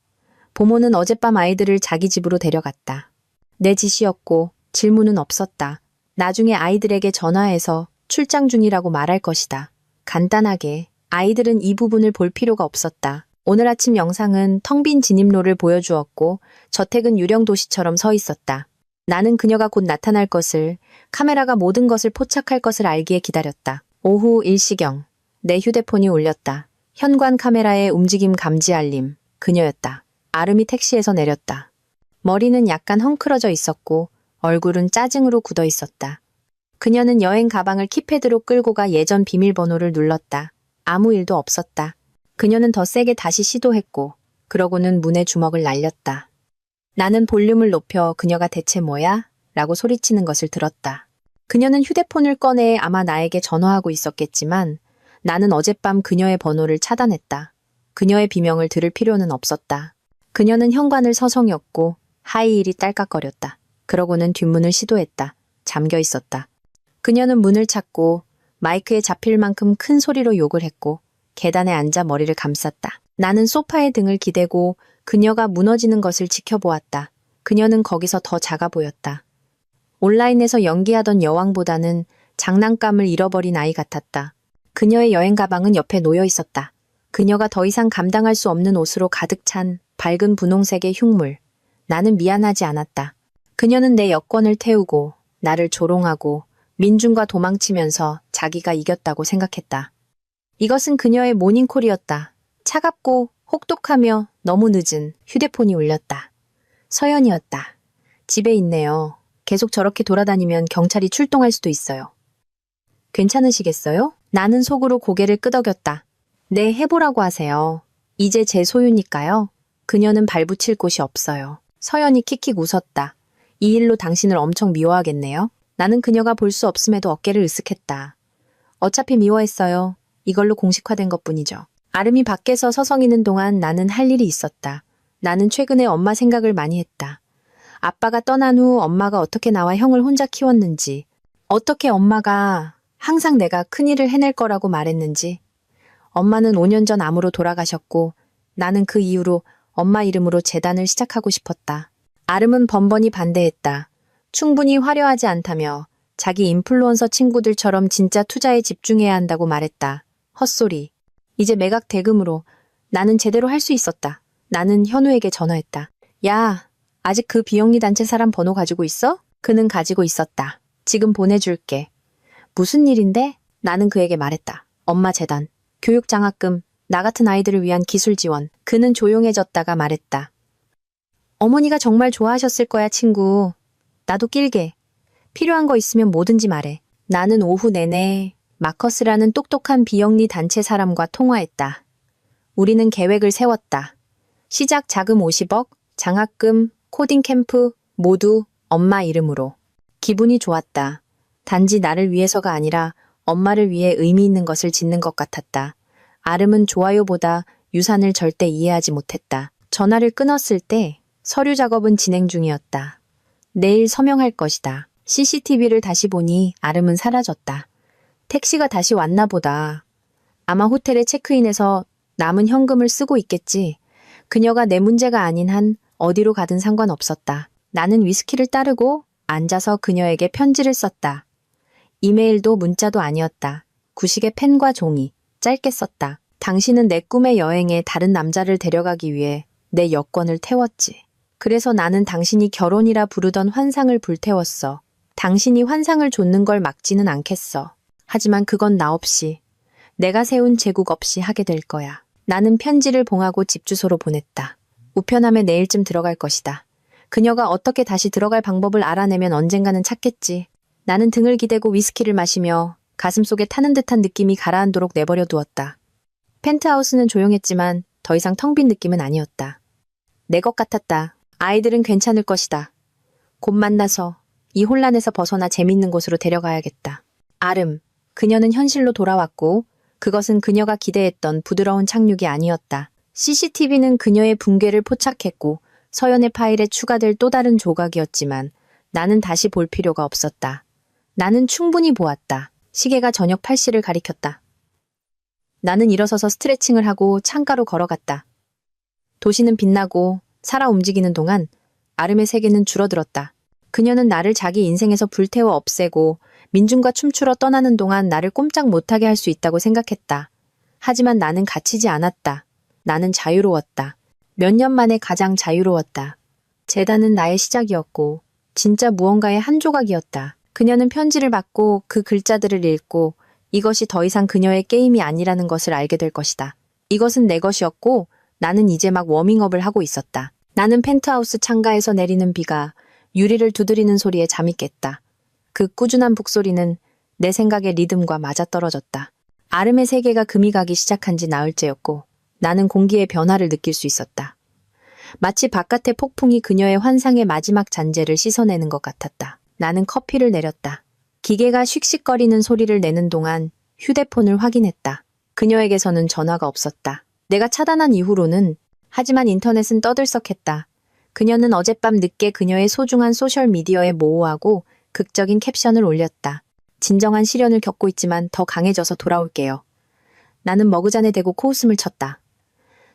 보모는 어젯밤 아이들을 자기 집으로 데려갔다. 내 짓이었고 질문은 없었다. 나중에 아이들에게 전화해서 출장 중이라고 말할 것이다. 간단하게 아이들은 이 부분을 볼 필요가 없었다. 오늘 아침 영상은 텅 빈 진입로를 보여주었고 저택은 유령 도시처럼 서 있었다. 나는 그녀가 곧 나타날 것을, 카메라가 모든 것을 포착할 것을 알기에 기다렸다. 오후 1시경 내 휴대폰이 울렸다. 현관 카메라의 움직임 감지 알림. 그녀였다. 아름이 택시에서 내렸다. 머리는 약간 헝클어져 있었고 얼굴은 짜증으로 굳어 있었다. 그녀는 여행 가방을 키패드로 끌고 가 예전 비밀번호를 눌렀다. 아무 일도 없었다. 그녀는 더 세게 다시 시도했고 그러고는 문에 주먹을 날렸다. 나는 볼륨을 높여 그녀가 대체 뭐야? 라고 소리치는 것을 들었다. 그녀는 휴대폰을 꺼내 아마 나에게 전화하고 있었겠지만 나는 어젯밤 그녀의 번호를 차단했다. 그녀의 비명을 들을 필요는 없었다. 그녀는 현관을 서성였고 하이힐이 딸깍거렸다. 그러고는 뒷문을 시도했다. 잠겨 있었다. 그녀는 문을 찾고 마이크에 잡힐 만큼 큰 소리로 욕을 했고 계단에 앉아 머리를 감쌌다. 나는 소파에 등을 기대고 그녀가 무너지는 것을 지켜보았다. 그녀는 거기서 더 작아 보였다. 온라인에서 연기하던 여왕보다는 장난감을 잃어버린 아이 같았다. 그녀의 여행 가방은 옆에 놓여 있었다. 그녀가 더 이상 감당할 수 없는 옷으로 가득 찬 밝은 분홍색의 흉물. 나는 미안하지 않았다. 그녀는 내 여권을 태우고 나를 조롱하고 민준과 도망치면서 자기가 이겼다고 생각했다. 이것은 그녀의 모닝콜이었다. 차갑고 혹독하며 너무 늦은 휴대폰이 울렸다. 서연이었다. 집에 있네요. 계속 저렇게 돌아다니면 경찰이 출동할 수도 있어요. 괜찮으시겠어요? 나는 속으로 고개를 끄덕였다. 네, 해보라고 하세요. 이제 제 소유니까요. 그녀는 발붙일 곳이 없어요. 서연이 킥킥 웃었다. 이 일로 당신을 엄청 미워하겠네요. 나는 그녀가 볼 수 없음에도 어깨를 으쓱했다. 어차피 미워했어요. 이걸로 공식화된 것뿐이죠. 아름이 밖에서 서성이는 동안 나는 할 일이 있었다. 나는 최근에 엄마 생각을 많이 했다. 아빠가 떠난 후 엄마가 어떻게 나와 형을 혼자 키웠는지, 어떻게 엄마가 항상 내가 큰일을 해낼 거라고 말했는지. 엄마는 5년 전 암으로 돌아가셨고 나는 그 이후로 엄마 이름으로 재단을 시작하고 싶었다. 아름은 번번이 반대했다. 충분히 화려하지 않다며 자기 인플루언서 친구들처럼 진짜 투자에 집중해야 한다고 말했다. 헛소리. 이제 매각 대금으로 나는 제대로 할 수 있었다. 나는 현우에게 전화했다. 야, 아직 그 비영리 단체 사람 번호 가지고 있어? 그는 가지고 있었다. 지금 보내줄게. 무슨 일인데? 나는 그에게 말했다. 엄마 재단, 교육 장학금, 나 같은 아이들을 위한 기술 지원. 그는 조용해졌다가 말했다. 어머니가 정말 좋아하셨을 거야, 친구. 나도 낄게. 필요한 거 있으면 뭐든지 말해. 나는 오후 내내 마커스라는 똑똑한 비영리 단체 사람과 통화했다. 우리는 계획을 세웠다. 시작 자금 50억, 장학금, 코딩 캠프, 모두 엄마 이름으로. 기분이 좋았다. 단지 나를 위해서가 아니라 엄마를 위해 의미 있는 것을 짓는 것 같았다. 아름은 좋아요보다 유산을 절대 이해하지 못했다. 전화를 끊었을 때 서류 작업은 진행 중이었다. 내일 서명할 것이다. CCTV를 다시 보니 아름은 사라졌다. 택시가 다시 왔나 보다. 아마 호텔에 체크인해서 남은 현금을 쓰고 있겠지. 그녀가 내 문제가 아닌 한 어디로 가든 상관없었다. 나는 위스키를 따르고 앉아서 그녀에게 편지를 썼다. 이메일도 문자도 아니었다. 구식의 펜과 종이, 짧게 썼다. 당신은 내 꿈의 여행에 다른 남자를 데려가기 위해 내 여권을 태웠지. 그래서 나는 당신이 결혼이라 부르던 환상을 불태웠어. 당신이 환상을 좇는 걸 막지는 않겠어. 하지만 그건 나 없이, 내가 세운 제국 없이 하게 될 거야. 나는 편지를 봉하고 집 주소로 보냈다. 우편함에 내일쯤 들어갈 것이다. 그녀가 어떻게 다시 들어갈 방법을 알아내면 언젠가는 찾겠지. 나는 등을 기대고 위스키를 마시며 가슴속에 타는 듯한 느낌이 가라앉도록 내버려 두었다. 펜트하우스는 조용했지만 더 이상 텅 빈 느낌은 아니었다. 내 것 같았다. 아이들은 괜찮을 것이다. 곧 만나서 이 혼란에서 벗어나 재밌는 곳으로 데려가야겠다. 아름, 그녀는 현실로 돌아왔고 그것은 그녀가 기대했던 부드러운 착륙이 아니었다. CCTV는 그녀의 붕괴를 포착했고 서연의 파일에 추가될 또 다른 조각이었지만 나는 다시 볼 필요가 없었다. 나는 충분히 보았다. 시계가 저녁 8시를 가리켰다. 나는 일어서서 스트레칭을 하고 창가로 걸어갔다. 도시는 빛나고 살아 움직이는 동안 아름의 세계는 줄어들었다. 그녀는 나를 자기 인생에서 불태워 없애고 민중과 춤추러 떠나는 동안 나를 꼼짝 못하게 할 수 있다고 생각했다. 하지만 나는 갇히지 않았다. 나는 자유로웠다. 몇 년 만에 가장 자유로웠다. 재단은 나의 시작이었고 진짜 무언가의 한 조각이었다. 그녀는 편지를 받고 그 글자들을 읽고 이것이 더 이상 그녀의 게임이 아니라는 것을 알게 될 것이다. 이것은 내 것이었고 나는 이제 막 워밍업을 하고 있었다. 나는 펜트하우스 창가에서 내리는 비가 유리를 두드리는 소리에 잠이 깼다. 그 꾸준한 북소리는 내 생각의 리듬과 맞아떨어졌다. 아름의 세계가 금이 가기 시작한 지 나흘째였고 나는 공기의 변화를 느낄 수 있었다. 마치 바깥의 폭풍이 그녀의 환상의 마지막 잔재를 씻어내는 것 같았다. 나는 커피를 내렸다. 기계가 씩씩거리는 소리를 내는 동안 휴대폰을 확인했다. 그녀에게서는 전화가 없었다. 내가 차단한 이후로는 하지만 인터넷은 떠들썩했다. 그녀는 어젯밤 늦게 그녀의 소중한 소셜미디어에 모호하고 극적인 캡션을 올렸다. 진정한 시련을 겪고 있지만 더 강해져서 돌아올게요. 나는 머그잔에 대고 코웃음을 쳤다.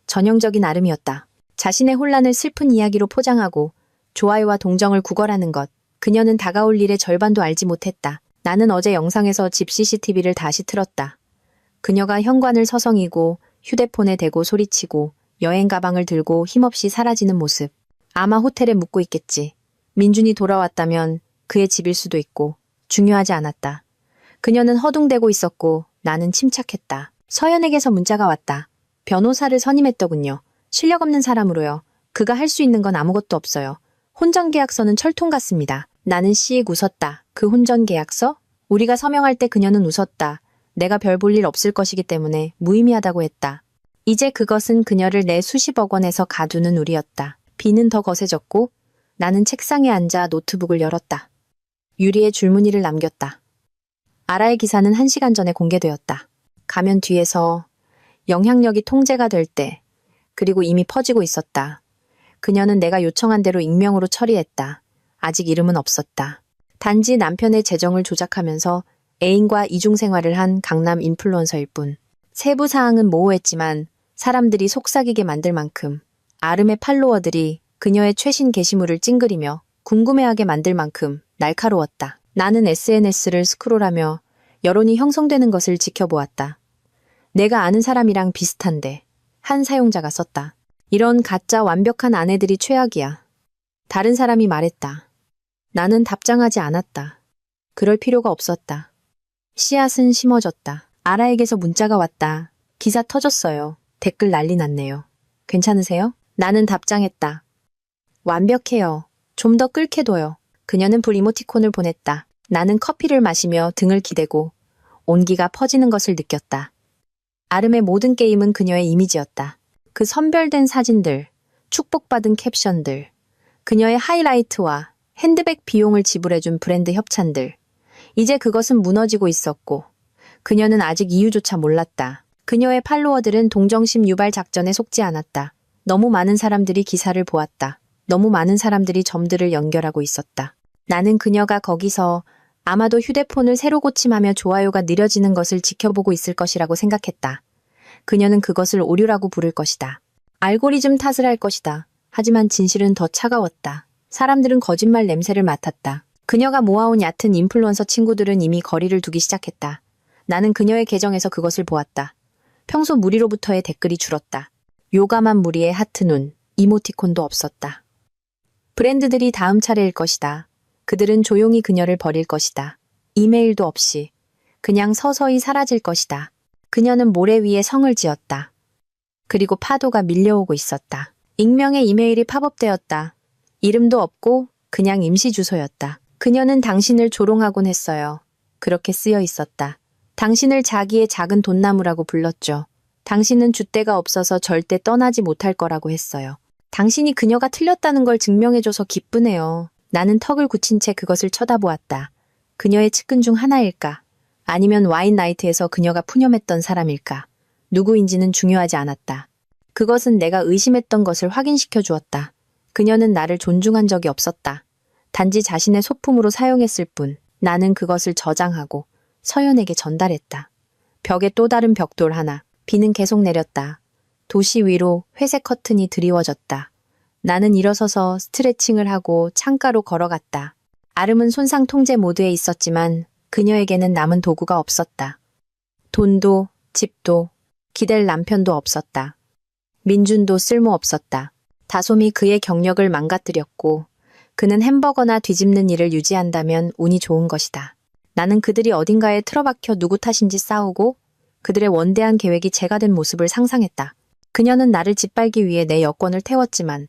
전형적인 아름이었다. 자신의 혼란을 슬픈 이야기로 포장하고 좋아요와 동정을 구걸하는 것. 그녀는 다가올 일의 절반도 알지 못했다. 나는 어제 영상에서 집 CCTV를 다시 틀었다. 그녀가 현관을 서성이고 휴대폰에 대고 소리치고 여행 가방을 들고 힘없이 사라지는 모습. 아마 호텔에 묵고 있겠지. 민준이 돌아왔다면 그의 집일 수도 있고 중요하지 않았다. 그녀는 허둥대고 있었고 나는 침착했다. 서연에게서 문자가 왔다. 변호사를 선임했더군요. 실력 없는 사람으로요. 그가 할 수 있는 건 아무것도 없어요. 혼전계약서는 철통 같습니다. 나는 씩 웃었다. 그 혼전계약서? 우리가 서명할 때 그녀는 웃었다. 내가 별 볼 일 없을 것이기 때문에 무의미하다고 했다. 이제 그것은 그녀를 내 수십억 원에서 가두는 우리였다. 비는 더 거세졌고 나는 책상에 앉아 노트북을 열었다. 유리에 줄무늬를 남겼다. 아라의 기사는 1시간 전에 공개되었다. 가면 뒤에서 영향력이 통제가 될 때, 그리고 이미 퍼지고 있었다. 그녀는 내가 요청한 대로 익명으로 처리했다. 아직 이름은 없었다. 단지 남편의 재정을 조작하면서 애인과 이중생활을 한 강남 인플루언서일 뿐. 세부 사항은 모호했지만 사람들이 속삭이게 만들 만큼 아름의 팔로워들이 그녀의 최신 게시물을 찡그리며 궁금해하게 만들 만큼 날카로웠다. 나는 SNS를 스크롤하며 여론이 형성되는 것을 지켜보았다. 내가 아는 사람이랑 비슷한데 한 사용자가 썼다. 이런 가짜 완벽한 아내들이 최악이야. 다른 사람이 말했다. 나는 답장하지 않았다. 그럴 필요가 없었다. 씨앗은 심어졌다. 아라에게서 문자가 왔다. 기사 터졌어요. 댓글 난리 났네요. 괜찮으세요? 나는 답장했다. 완벽해요. 좀 더 끓게 둬요. 그녀는 불 이모티콘을 보냈다. 나는 커피를 마시며 등을 기대고 온기가 퍼지는 것을 느꼈다. 아름의 모든 게임은 그녀의 이미지였다. 그 선별된 사진들, 축복받은 캡션들, 그녀의 하이라이트와 핸드백 비용을 지불해준 브랜드 협찬들. 이제 그것은 무너지고 있었고 그녀는 아직 이유조차 몰랐다. 그녀의 팔로워들은 동정심 유발 작전에 속지 않았다. 너무 많은 사람들이 기사를 보았다. 너무 많은 사람들이 점들을 연결하고 있었다. 나는 그녀가 거기서 아마도 휴대폰을 새로 고침하며 좋아요가 느려지는 것을 지켜보고 있을 것이라고 생각했다. 그녀는 그것을 오류라고 부를 것이다. 알고리즘 탓을 할 것이다. 하지만 진실은 더 차가웠다. 사람들은 거짓말 냄새를 맡았다. 그녀가 모아온 얕은 인플루언서 친구들은 이미 거리를 두기 시작했다. 나는 그녀의 계정에서 그것을 보았다. 평소 무리로부터의 댓글이 줄었다. 요감한 무리의 하트 눈, 이모티콘도 없었다. 브랜드들이 다음 차례일 것이다. 그들은 조용히 그녀를 버릴 것이다. 이메일도 없이 그냥 서서히 사라질 것이다. 그녀는 모래 위에 성을 지었다. 그리고 파도가 밀려오고 있었다. 익명의 이메일이 팝업되었다. 이름도 없고 그냥 임시 주소였다. 그녀는 당신을 조롱하곤 했어요. 그렇게 쓰여 있었다. 당신을 자기의 작은 돈나무라고 불렀죠. 당신은 줏대가 없어서 절대 떠나지 못할 거라고 했어요. 당신이 그녀가 틀렸다는 걸 증명해줘서 기쁘네요. 나는 턱을 굳힌 채 그것을 쳐다보았다. 그녀의 측근 중 하나일까? 아니면 와인 나이트에서 그녀가 푸념했던 사람일까? 누구인지는 중요하지 않았다. 그것은 내가 의심했던 것을 확인시켜 주었다. 그녀는 나를 존중한 적이 없었다. 단지 자신의 소품으로 사용했을 뿐. 나는 그것을 저장하고 서연에게 전달했다. 벽에 또 다른 벽돌 하나. 비는 계속 내렸다. 도시 위로 회색 커튼이 드리워졌다. 나는 일어서서 스트레칭을 하고 창가로 걸어갔다. 아름은 손상 통제 모드에 있었지만 그녀에게는 남은 도구가 없었다. 돈도 집도 기댈 남편도 없었다. 민준도 쓸모없었다. 다솜이 그의 경력을 망가뜨렸고 그는 햄버거나 뒤집는 일을 유지한다면 운이 좋은 것이다. 나는 그들이 어딘가에 틀어박혀 누구 탓인지 싸우고 그들의 원대한 계획이 재가 된 모습을 상상했다. 그녀는 나를 짓밟기 위해 내 여권을 태웠지만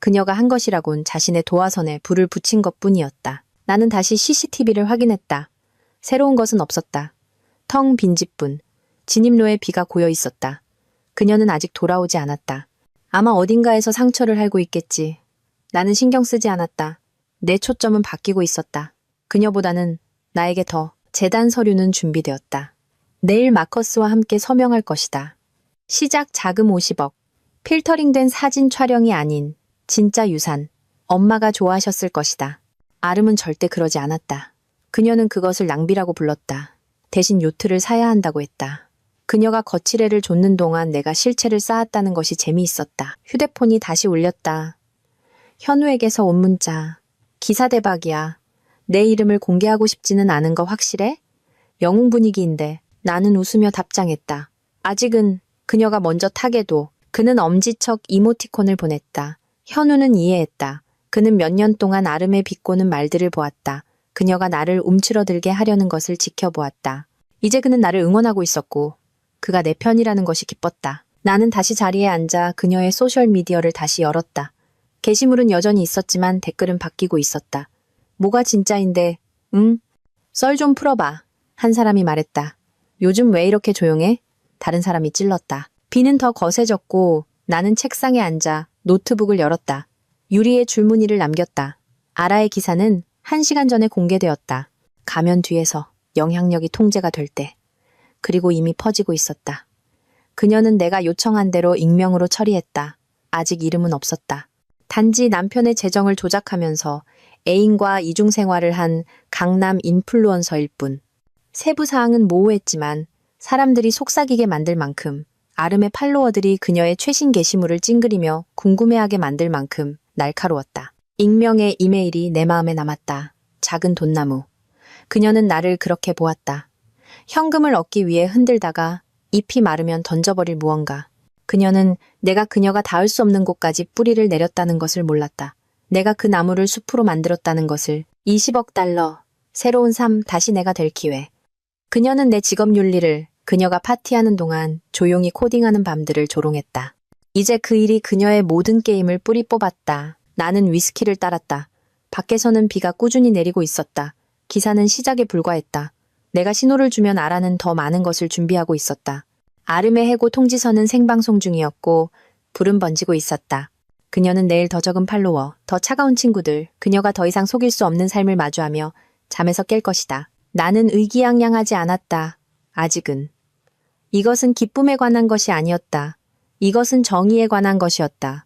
그녀가 한 것이라곤 자신의 도화선에 불을 붙인 것뿐이었다. 나는 다시 CCTV를 확인했다. 새로운 것은 없었다. 텅 빈 집뿐. 진입로에 비가 고여 있었다. 그녀는 아직 돌아오지 않았다. 아마 어딘가에서 상처를 앓고 있겠지. 나는 신경 쓰지 않았다. 내 초점은 바뀌고 있었다. 그녀보다는 나에게 더 재단 서류는 준비되었다. 내일 마커스와 함께 서명할 것이다. 시작 자금 50억. 필터링된 사진 촬영이 아닌 진짜 유산. 엄마가 좋아하셨을 것이다. 아름은 절대 그러지 않았다. 그녀는 그것을 낭비라고 불렀다. 대신 요트를 사야 한다고 했다. 그녀가 거칠애를 좇는 동안 내가 실체를 쌓았다는 것이 재미있었다. 휴대폰이 다시 울렸다. 현우에게서 온 문자. 기사 대박이야. 내 이름을 공개하고 싶지는 않은 거 확실해? 영웅 분위기인데. 나는 웃으며 답장했다. 아직은. 그녀가 먼저 타게도. 그는 엄지척 이모티콘을 보냈다. 현우는 이해했다. 그는 몇 년 동안 아름에 비꼬는 말들을 보았다. 그녀가 나를 움츠러들게 하려는 것을 지켜보았다. 이제 그는 나를 응원하고 있었고 그가 내 편이라는 것이 기뻤다. 나는 다시 자리에 앉아 그녀의 소셜미디어를 다시 열었다. 게시물은 여전히 있었지만 댓글은 바뀌고 있었다. 뭐가 진짜인데? 응? 썰 좀 풀어봐. 한 사람이 말했다. 요즘 왜 이렇게 조용해? 다른 사람이 찔렀다. 비는 더 거세졌고 나는 책상에 앉아 노트북을 열었다. 유리에 줄무늬를 남겼다. 아라의 기사는 1시간 전에 공개되었다. 가면 뒤에서 영향력이 통제가 될 때. 그리고 이미 퍼지고 있었다. 그녀는 내가 요청한 대로 익명으로 처리했다. 아직 이름은 없었다. 단지 남편의 재정을 조작하면서 애인과 이중생활을 한 강남 인플루언서일 뿐. 세부 사항은 모호했지만 사람들이 속삭이게 만들 만큼 아름의 팔로워들이 그녀의 최신 게시물을 찡그리며 궁금해하게 만들 만큼 날카로웠다. 익명의 이메일이 내 마음에 남았다. 작은 돈나무. 그녀는 나를 그렇게 보았다. 현금을 얻기 위해 흔들다가 잎이 마르면 던져버릴 무언가. 그녀는 내가 그녀가 닿을 수 없는 곳까지 뿌리를 내렸다는 것을 몰랐다. 내가 그 나무를 숲으로 만들었다는 것을. 20억 달러. 새로운 삶, 다시 내가 될 기회. 그녀는 내 직업 윤리를, 그녀가 파티하는 동안 조용히 코딩하는 밤들을 조롱했다. 이제 그 일이 그녀의 모든 게임을 뿌리 뽑았다. 나는 위스키를 따랐다. 밖에서는 비가 꾸준히 내리고 있었다. 기사는 시작에 불과했다. 내가 신호를 주면 아라는 더 많은 것을 준비하고 있었다. 아름의 해고 통지서는 생방송 중이었고 불은 번지고 있었다. 그녀는 내일 더 적은 팔로워, 더 차가운 친구들, 그녀가 더 이상 속일 수 없는 삶을 마주하며 잠에서 깰 것이다. 나는 의기양양하지 않았다. 아직은. 이것은 기쁨에 관한 것이 아니었다. 이것은 정의에 관한 것이었다.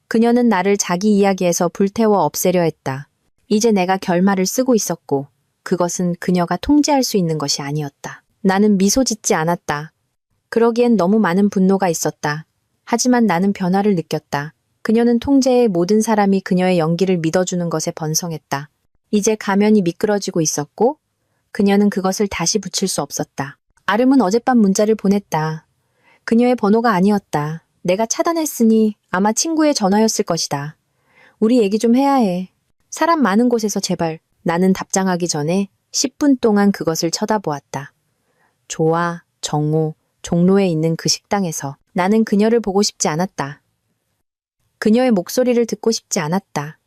그녀는 나를 자기 이야기에서 불태워 없애려 했다. 이제 내가 결말을 쓰고 있었고 그것은 그녀가 통제할 수 있는 것이 아니었다. 나는 미소 짓지 않았다. 그러기엔 너무 많은 분노가 있었다. 하지만 나는 변화를 느꼈다. 그녀는 통제해 모든 사람이 그녀의 연기를 믿어주는 것에 번성했다. 이제 가면이 미끄러지고 있었고 그녀는 그것을 다시 붙일 수 없었다. 아름은 어젯밤 문자를 보냈다. 그녀의 번호가 아니었다. 내가 차단했으니 아마 친구의 전화였을 것이다. 우리 얘기 좀 해야 해. 사람 많은 곳에서 제발. 나는 답장하기 전에 10분 동안 그것을 쳐다보았다. 조아, 정호, 종로에 있는 그 식당에서 나는 그녀를 보고 싶지 않았다. 그녀의 목소리를 듣고 싶지 않았다.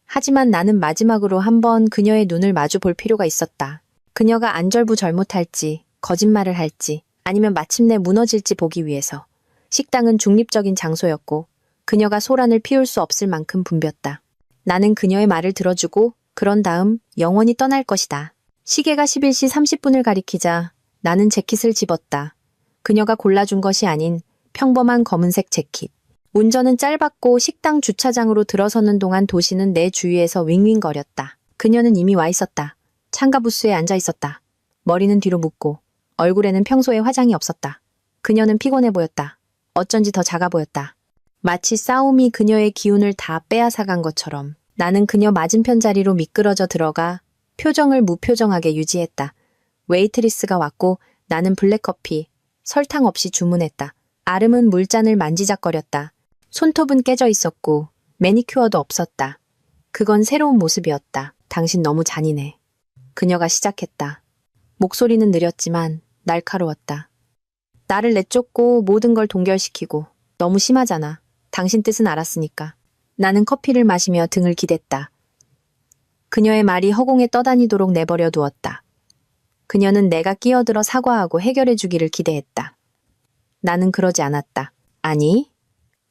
하지만 나는 마지막으로 한번 그녀의 눈을 마주 볼 필요가 있었다. 그녀가 안절부절못할지, 거짓말을 할지, 아니면 마침내 무너질지 보기 위해서. 식당은 중립적인 장소였고 그녀가 소란을 피울 수 없을 만큼 붐볐다. 나는 그녀의 말을 들어주고 그런 다음 영원히 떠날 것이다. 시계가 11시 30분을 가리키자 나는 재킷을 집었다. 그녀가 골라준 것이 아닌 평범한 검은색 재킷. 운전은 짧았고 식당 주차장으로 들어서는 동안 도시는 내 주위에서 윙윙거렸다. 그녀는 이미 와 있었다. 창가 부스에 앉아 있었다. 머리는 뒤로 묶고 얼굴에는 평소에 화장이 없었다. 그녀는 피곤해 보였다. 어쩐지 더 작아 보였다. 마치 싸움이 그녀의 기운을 다 빼앗아간 것처럼 나는 그녀 맞은편 자리로 미끄러져 들어가 표정을 무표정하게 유지했다. 웨이트리스가 왔고 나는 블랙커피, 설탕 없이 주문했다. 아름은 물잔을 만지작거렸다. 손톱은 깨져 있었고 매니큐어도 없었다. 그건 새로운 모습이었다. 당신 너무 잔인해. 그녀가 시작했다. 목소리는 느렸지만 날카로웠다. 나를 내쫓고 모든 걸 동결시키고 너무 심하잖아. 당신 뜻은 알았으니까. 나는 커피를 마시며 등을 기댔다. 그녀의 말이 허공에 떠다니도록 내버려 두었다. 그녀는 내가 끼어들어 사과하고 해결해 주기를 기대했다. 나는 그러지 않았다. 아니,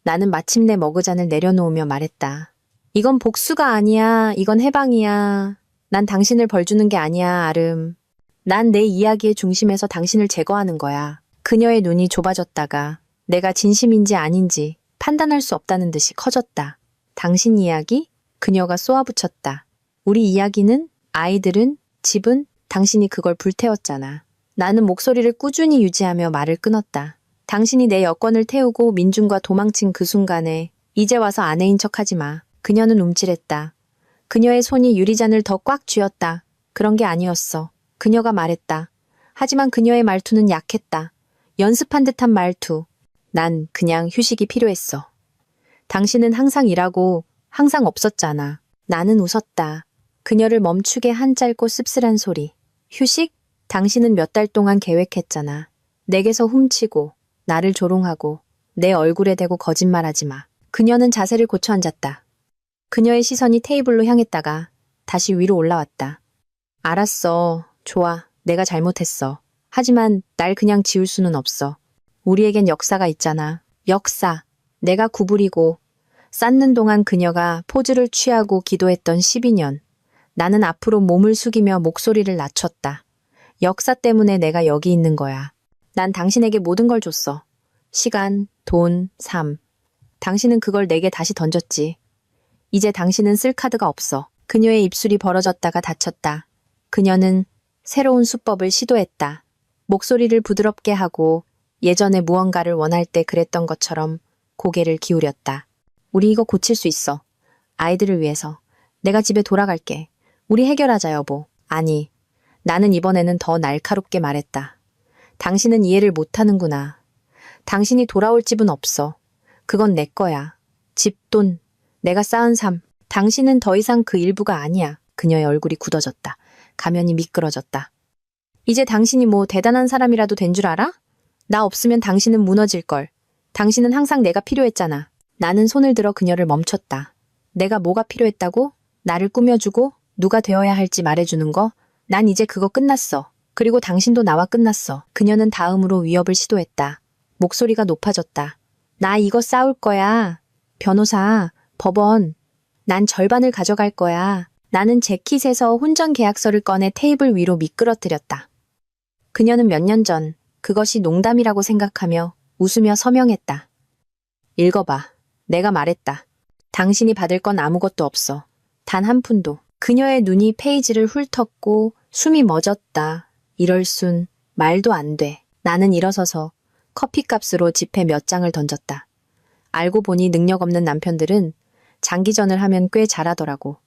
나는 마침내 머그잔을 내려놓으며 말했다. 이건 복수가 아니야. 이건 해방이야. 난 당신을 벌주는 게 아니야, 아름. 난 내 이야기의 중심에서 당신을 제거하는 거야. 그녀의 눈이 좁아졌다가 내가 진심인지 아닌지 판단할 수 없다는 듯이 커졌다. 당신 이야기? 그녀가 쏘아붙였다. 우리 이야기는, 아이들은, 집은 당신이 그걸 불태웠잖아. 나는 목소리를 꾸준히 유지하며 말을 끊었다. 당신이 내 여권을 태우고 민준과 도망친 그 순간에 이제 와서 아내인 척하지 마. 그녀는 움찔했다. 그녀의 손이 유리잔을 더 꽉 쥐었다. 그런 게 아니었어. 그녀가 말했다. 하지만 그녀의 말투는 약했다. 연습한 듯한 말투. 난 그냥 휴식이 필요했어. 당신은 항상 일하고 항상 없었잖아. 나는 웃었다. 그녀를 멈추게 한 짧고 씁쓸한 소리. 휴식? 당신은 몇 달 동안 계획했잖아. 내게서 훔치고 나를 조롱하고 내 얼굴에 대고 거짓말하지 마. 그녀는 자세를 고쳐 앉았다. 그녀의 시선이 테이블로 향했다가 다시 위로 올라왔다. 알았어. 좋아. 내가 잘못했어. 하지만 날 그냥 지울 수는 없어. 우리에겐 역사가 있잖아. 역사. 내가 구부리고 쌓는 동안 그녀가 포즈를 취하고 기도했던 12년. 나는 앞으로 몸을 숙이며 목소리를 낮췄다. 역사 때문에 내가 여기 있는 거야. 난 당신에게 모든 걸 줬어. 시간, 돈, 삶. 당신은 그걸 내게 다시 던졌지. 이제 당신은 쓸 카드가 없어. 그녀의 입술이 벌어졌다가 닫혔다. 그녀는 새로운 수법을 시도했다. 목소리를 부드럽게 하고 예전에 무언가를 원할 때 그랬던 것처럼 고개를 기울였다. 우리 이거 고칠 수 있어. 아이들을 위해서. 내가 집에 돌아갈게. 우리 해결하자, 여보. 아니, 나는 이번에는 더 날카롭게 말했다. 당신은 이해를 못하는구나. 당신이 돌아올 집은 없어. 그건 내 거야. 집, 돈, 내가 쌓은 삶. 당신은 더 이상 그 일부가 아니야. 그녀의 얼굴이 굳어졌다. 가면이 미끄러졌다. 이제 당신이 뭐 대단한 사람이라도 된 줄 알아? 나 없으면 당신은 무너질걸. 당신은 항상 내가 필요했잖아. 나는 손을 들어 그녀를 멈췄다. 내가 뭐가 필요했다고? 나를 꾸며주고 누가 되어야 할지 말해주는 거? 난 이제 그거 끝났어. 그리고 당신도 나와 끝났어. 그녀는 다음으로 위협을 시도했다. 목소리가 높아졌다. 나 이거 싸울 거야. 변호사, 법원. 난 절반을 가져갈 거야. 나는 재킷에서 혼전 계약서를 꺼내 테이블 위로 미끄러뜨렸다. 그녀는 몇 년 전 그것이 농담이라고 생각하며 웃으며 서명했다. 읽어봐. 내가 말했다. 당신이 받을 건 아무것도 없어. 단 한 푼도. 그녀의 눈이 페이지를 훑었고 숨이 멎었다. 이럴 순 말도 안 돼. 나는 일어서서 커피값으로 지폐 몇 장을 던졌다. 알고 보니 능력 없는 남편들은 장기전을 하면 꽤 잘하더라고.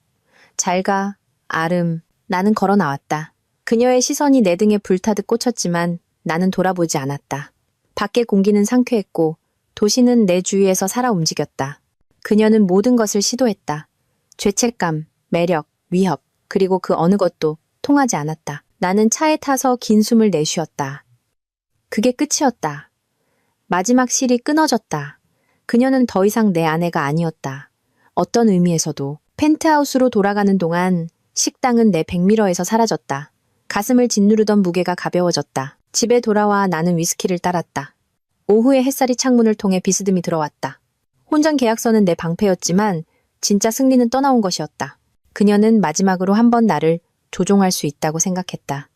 잘 가, 아름. 나는 걸어 나왔다. 그녀의 시선이 내 등에 불타듯 꽂혔지만 나는 돌아보지 않았다. 밖의 공기는 상쾌했고 도시는 내 주위에서 살아 움직였다. 그녀는 모든 것을 시도했다. 죄책감, 매력, 위협, 그리고 그 어느 것도 통하지 않았다. 나는 차에 타서 긴 숨을 내쉬었다. 그게 끝이었다. 마지막 실이 끊어졌다. 그녀는 더 이상 내 아내가 아니었다. 어떤 의미에서도 펜트하우스로 돌아가는 동안 식당은 내 백미러에서 사라졌다. 가슴을 짓누르던 무게가 가벼워졌다. 집에 돌아와 나는 위스키를 따랐다. 오후에 햇살이 창문을 통해 비스듬히 들어왔다. 혼전 계약서는 내 방패였지만 진짜 승리는 떠나온 것이었다. 그녀는 마지막으로 한 번 나를 조종할 수 있다고 생각했다.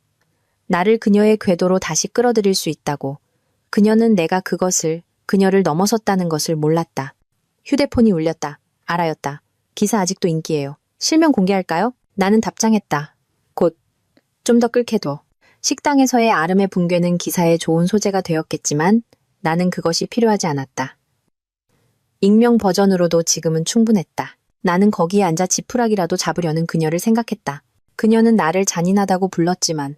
나를 그녀의 궤도로 다시 끌어들일 수 있다고. 그녀는 내가 그녀를 넘어섰다는 것을 몰랐다. 휴대폰이 울렸다. 알아였다. 기사 아직도 인기예요. 실명 공개할까요? 나는 답장했다. 곧. 좀 더 끓게 둬. 식당에서의 아름의 붕괴는 기사에 좋은 소재가 되었겠지만 나는 그것이 필요하지 않았다. 익명 버전으로도 지금은 충분했다. 나는 거기에 앉아 지푸라기라도 잡으려는 그녀를 생각했다. 그녀는 나를 잔인하다고 불렀지만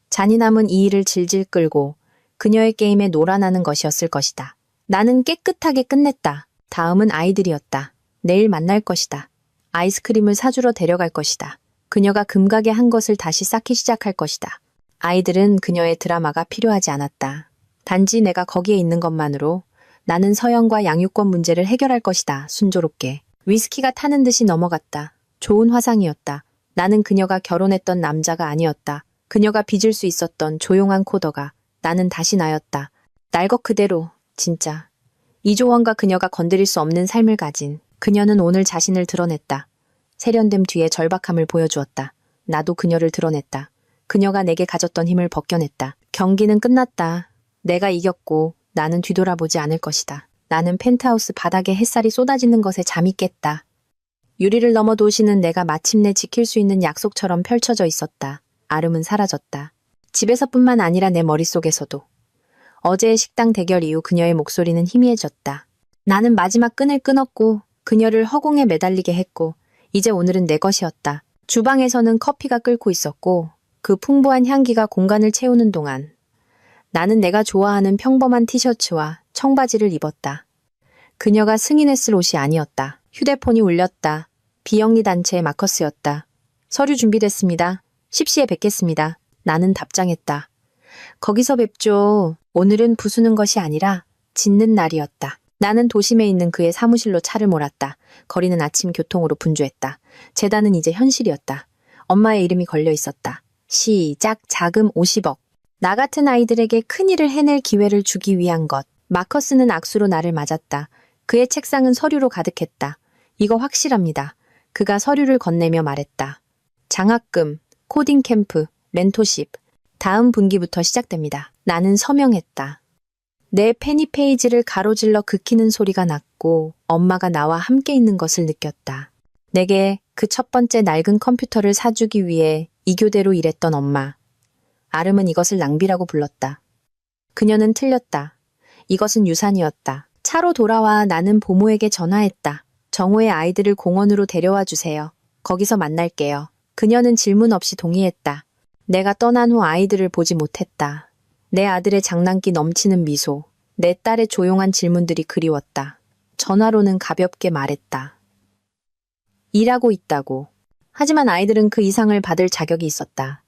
잔인함은 이 일을 질질 끌고 그녀의 게임에 놀아나는 것이었을 것이다. 나는 깨끗하게 끝냈다. 다음은 아이들이었다. 내일 만날 것이다. 아이스크림을 사주러 데려갈 것이다. 그녀가 금가게 한 것을 다시 쌓기 시작할 것이다. 아이들은 그녀의 드라마가 필요하지 않았다. 단지 내가 거기에 있는 것만으로 나는 서영과 양육권 문제를 해결할 것이다. 순조롭게. 위스키가 타는 듯이 넘어갔다. 좋은 화상이었다. 나는 그녀가 결혼했던 남자가 아니었다. 그녀가 빚을 수 있었던 조용한 코더가. 나는 다시 나였다. 날 것 그대로. 진짜. 이조원과 그녀가 건드릴 수 없는 삶을 가진. 그녀는 오늘 자신을 드러냈다. 세련됨 뒤에 절박함을 보여주었다. 나도 그녀를 드러냈다. 그녀가 내게 가졌던 힘을 벗겨냈다. 경기는 끝났다. 내가 이겼고 나는 뒤돌아보지 않을 것이다. 나는 펜트하우스 바닥에 햇살이 쏟아지는 것에 잠이 깼다. 유리를 넘어 도시는 내가 마침내 지킬 수 있는 약속처럼 펼쳐져 있었다. 아름은 사라졌다. 집에서뿐만 아니라 내 머릿속에서도. 어제의 식당 대결 이후 그녀의 목소리는 희미해졌다. 나는 마지막 끈을 끊었고 그녀를 허공에 매달리게 했고 이제 오늘은 내 것이었다. 주방에서는 커피가 끓고 있었고 그 풍부한 향기가 공간을 채우는 동안 나는 내가 좋아하는 평범한 티셔츠와 청바지를 입었다. 그녀가 승인했을 옷이 아니었다. 휴대폰이 울렸다. 비영리 단체의 마커스였다. 서류 준비됐습니다. 10시에 뵙겠습니다. 나는 답장했다. 거기서 뵙죠. 오늘은 부수는 것이 아니라 짓는 날이었다. 나는 도심에 있는 그의 사무실로 차를 몰았다. 거리는 아침 교통으로 분주했다. 재단은 이제 현실이었다. 엄마의 이름이 걸려 있었다. 시작 자금 50억. 나 같은 아이들에게 큰일을 해낼 기회를 주기 위한 것. 마커스는 악수로 나를 맞았다. 그의 책상은 서류로 가득했다. 이거 확실합니다. 그가 서류를 건네며 말했다. 장학금, 코딩 캠프, 멘토십. 다음 분기부터 시작됩니다. 나는 서명했다. 내 페니 페이지를 가로질러 긁히는 소리가 났고 엄마가 나와 함께 있는 것을 느꼈다. 내게 그 첫 번째 낡은 컴퓨터를 사주기 위해 이 교대로 일했던 엄마. 아름은 이것을 낭비라고 불렀다. 그녀는 틀렸다. 이것은 유산이었다. 차로 돌아와 나는 보모에게 전화했다. 정호의 아이들을 공원으로 데려와 주세요. 거기서 만날게요. 그녀는 질문 없이 동의했다. 내가 떠난 후 아이들을 보지 못했다. 내 아들의 장난기 넘치는 미소, 내 딸의 조용한 질문들이 그리웠다. 전화로는 가볍게 말했다. 일하고 있다고. 하지만 아이들은 그 이상을 받을 자격이 있었다.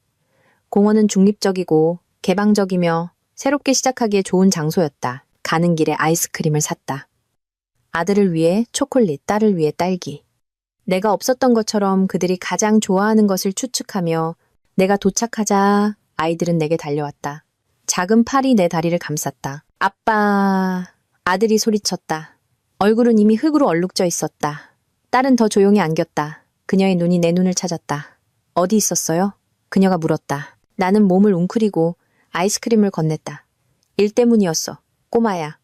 공원은 중립적이고 개방적이며 새롭게 시작하기에 좋은 장소였다. 가는 길에 아이스크림을 샀다. 아들을 위해 초콜릿, 딸을 위해 딸기. 내가 없었던 것처럼 그들이 가장 좋아하는 것을 추측하며 내가 도착하자 아이들은 내게 달려왔다. 작은 팔이 내 다리를 감쌌다. 아빠, 아들이 소리쳤다. 얼굴은 이미 흙으로 얼룩져 있었다. 딸은 더 조용히 안겼다. 그녀의 눈이 내 눈을 찾았다. 어디 있었어요? 그녀가 물었다. 나는 몸을 웅크리고 아이스크림을 건넸다. 일 때문이었어. 꼬마야.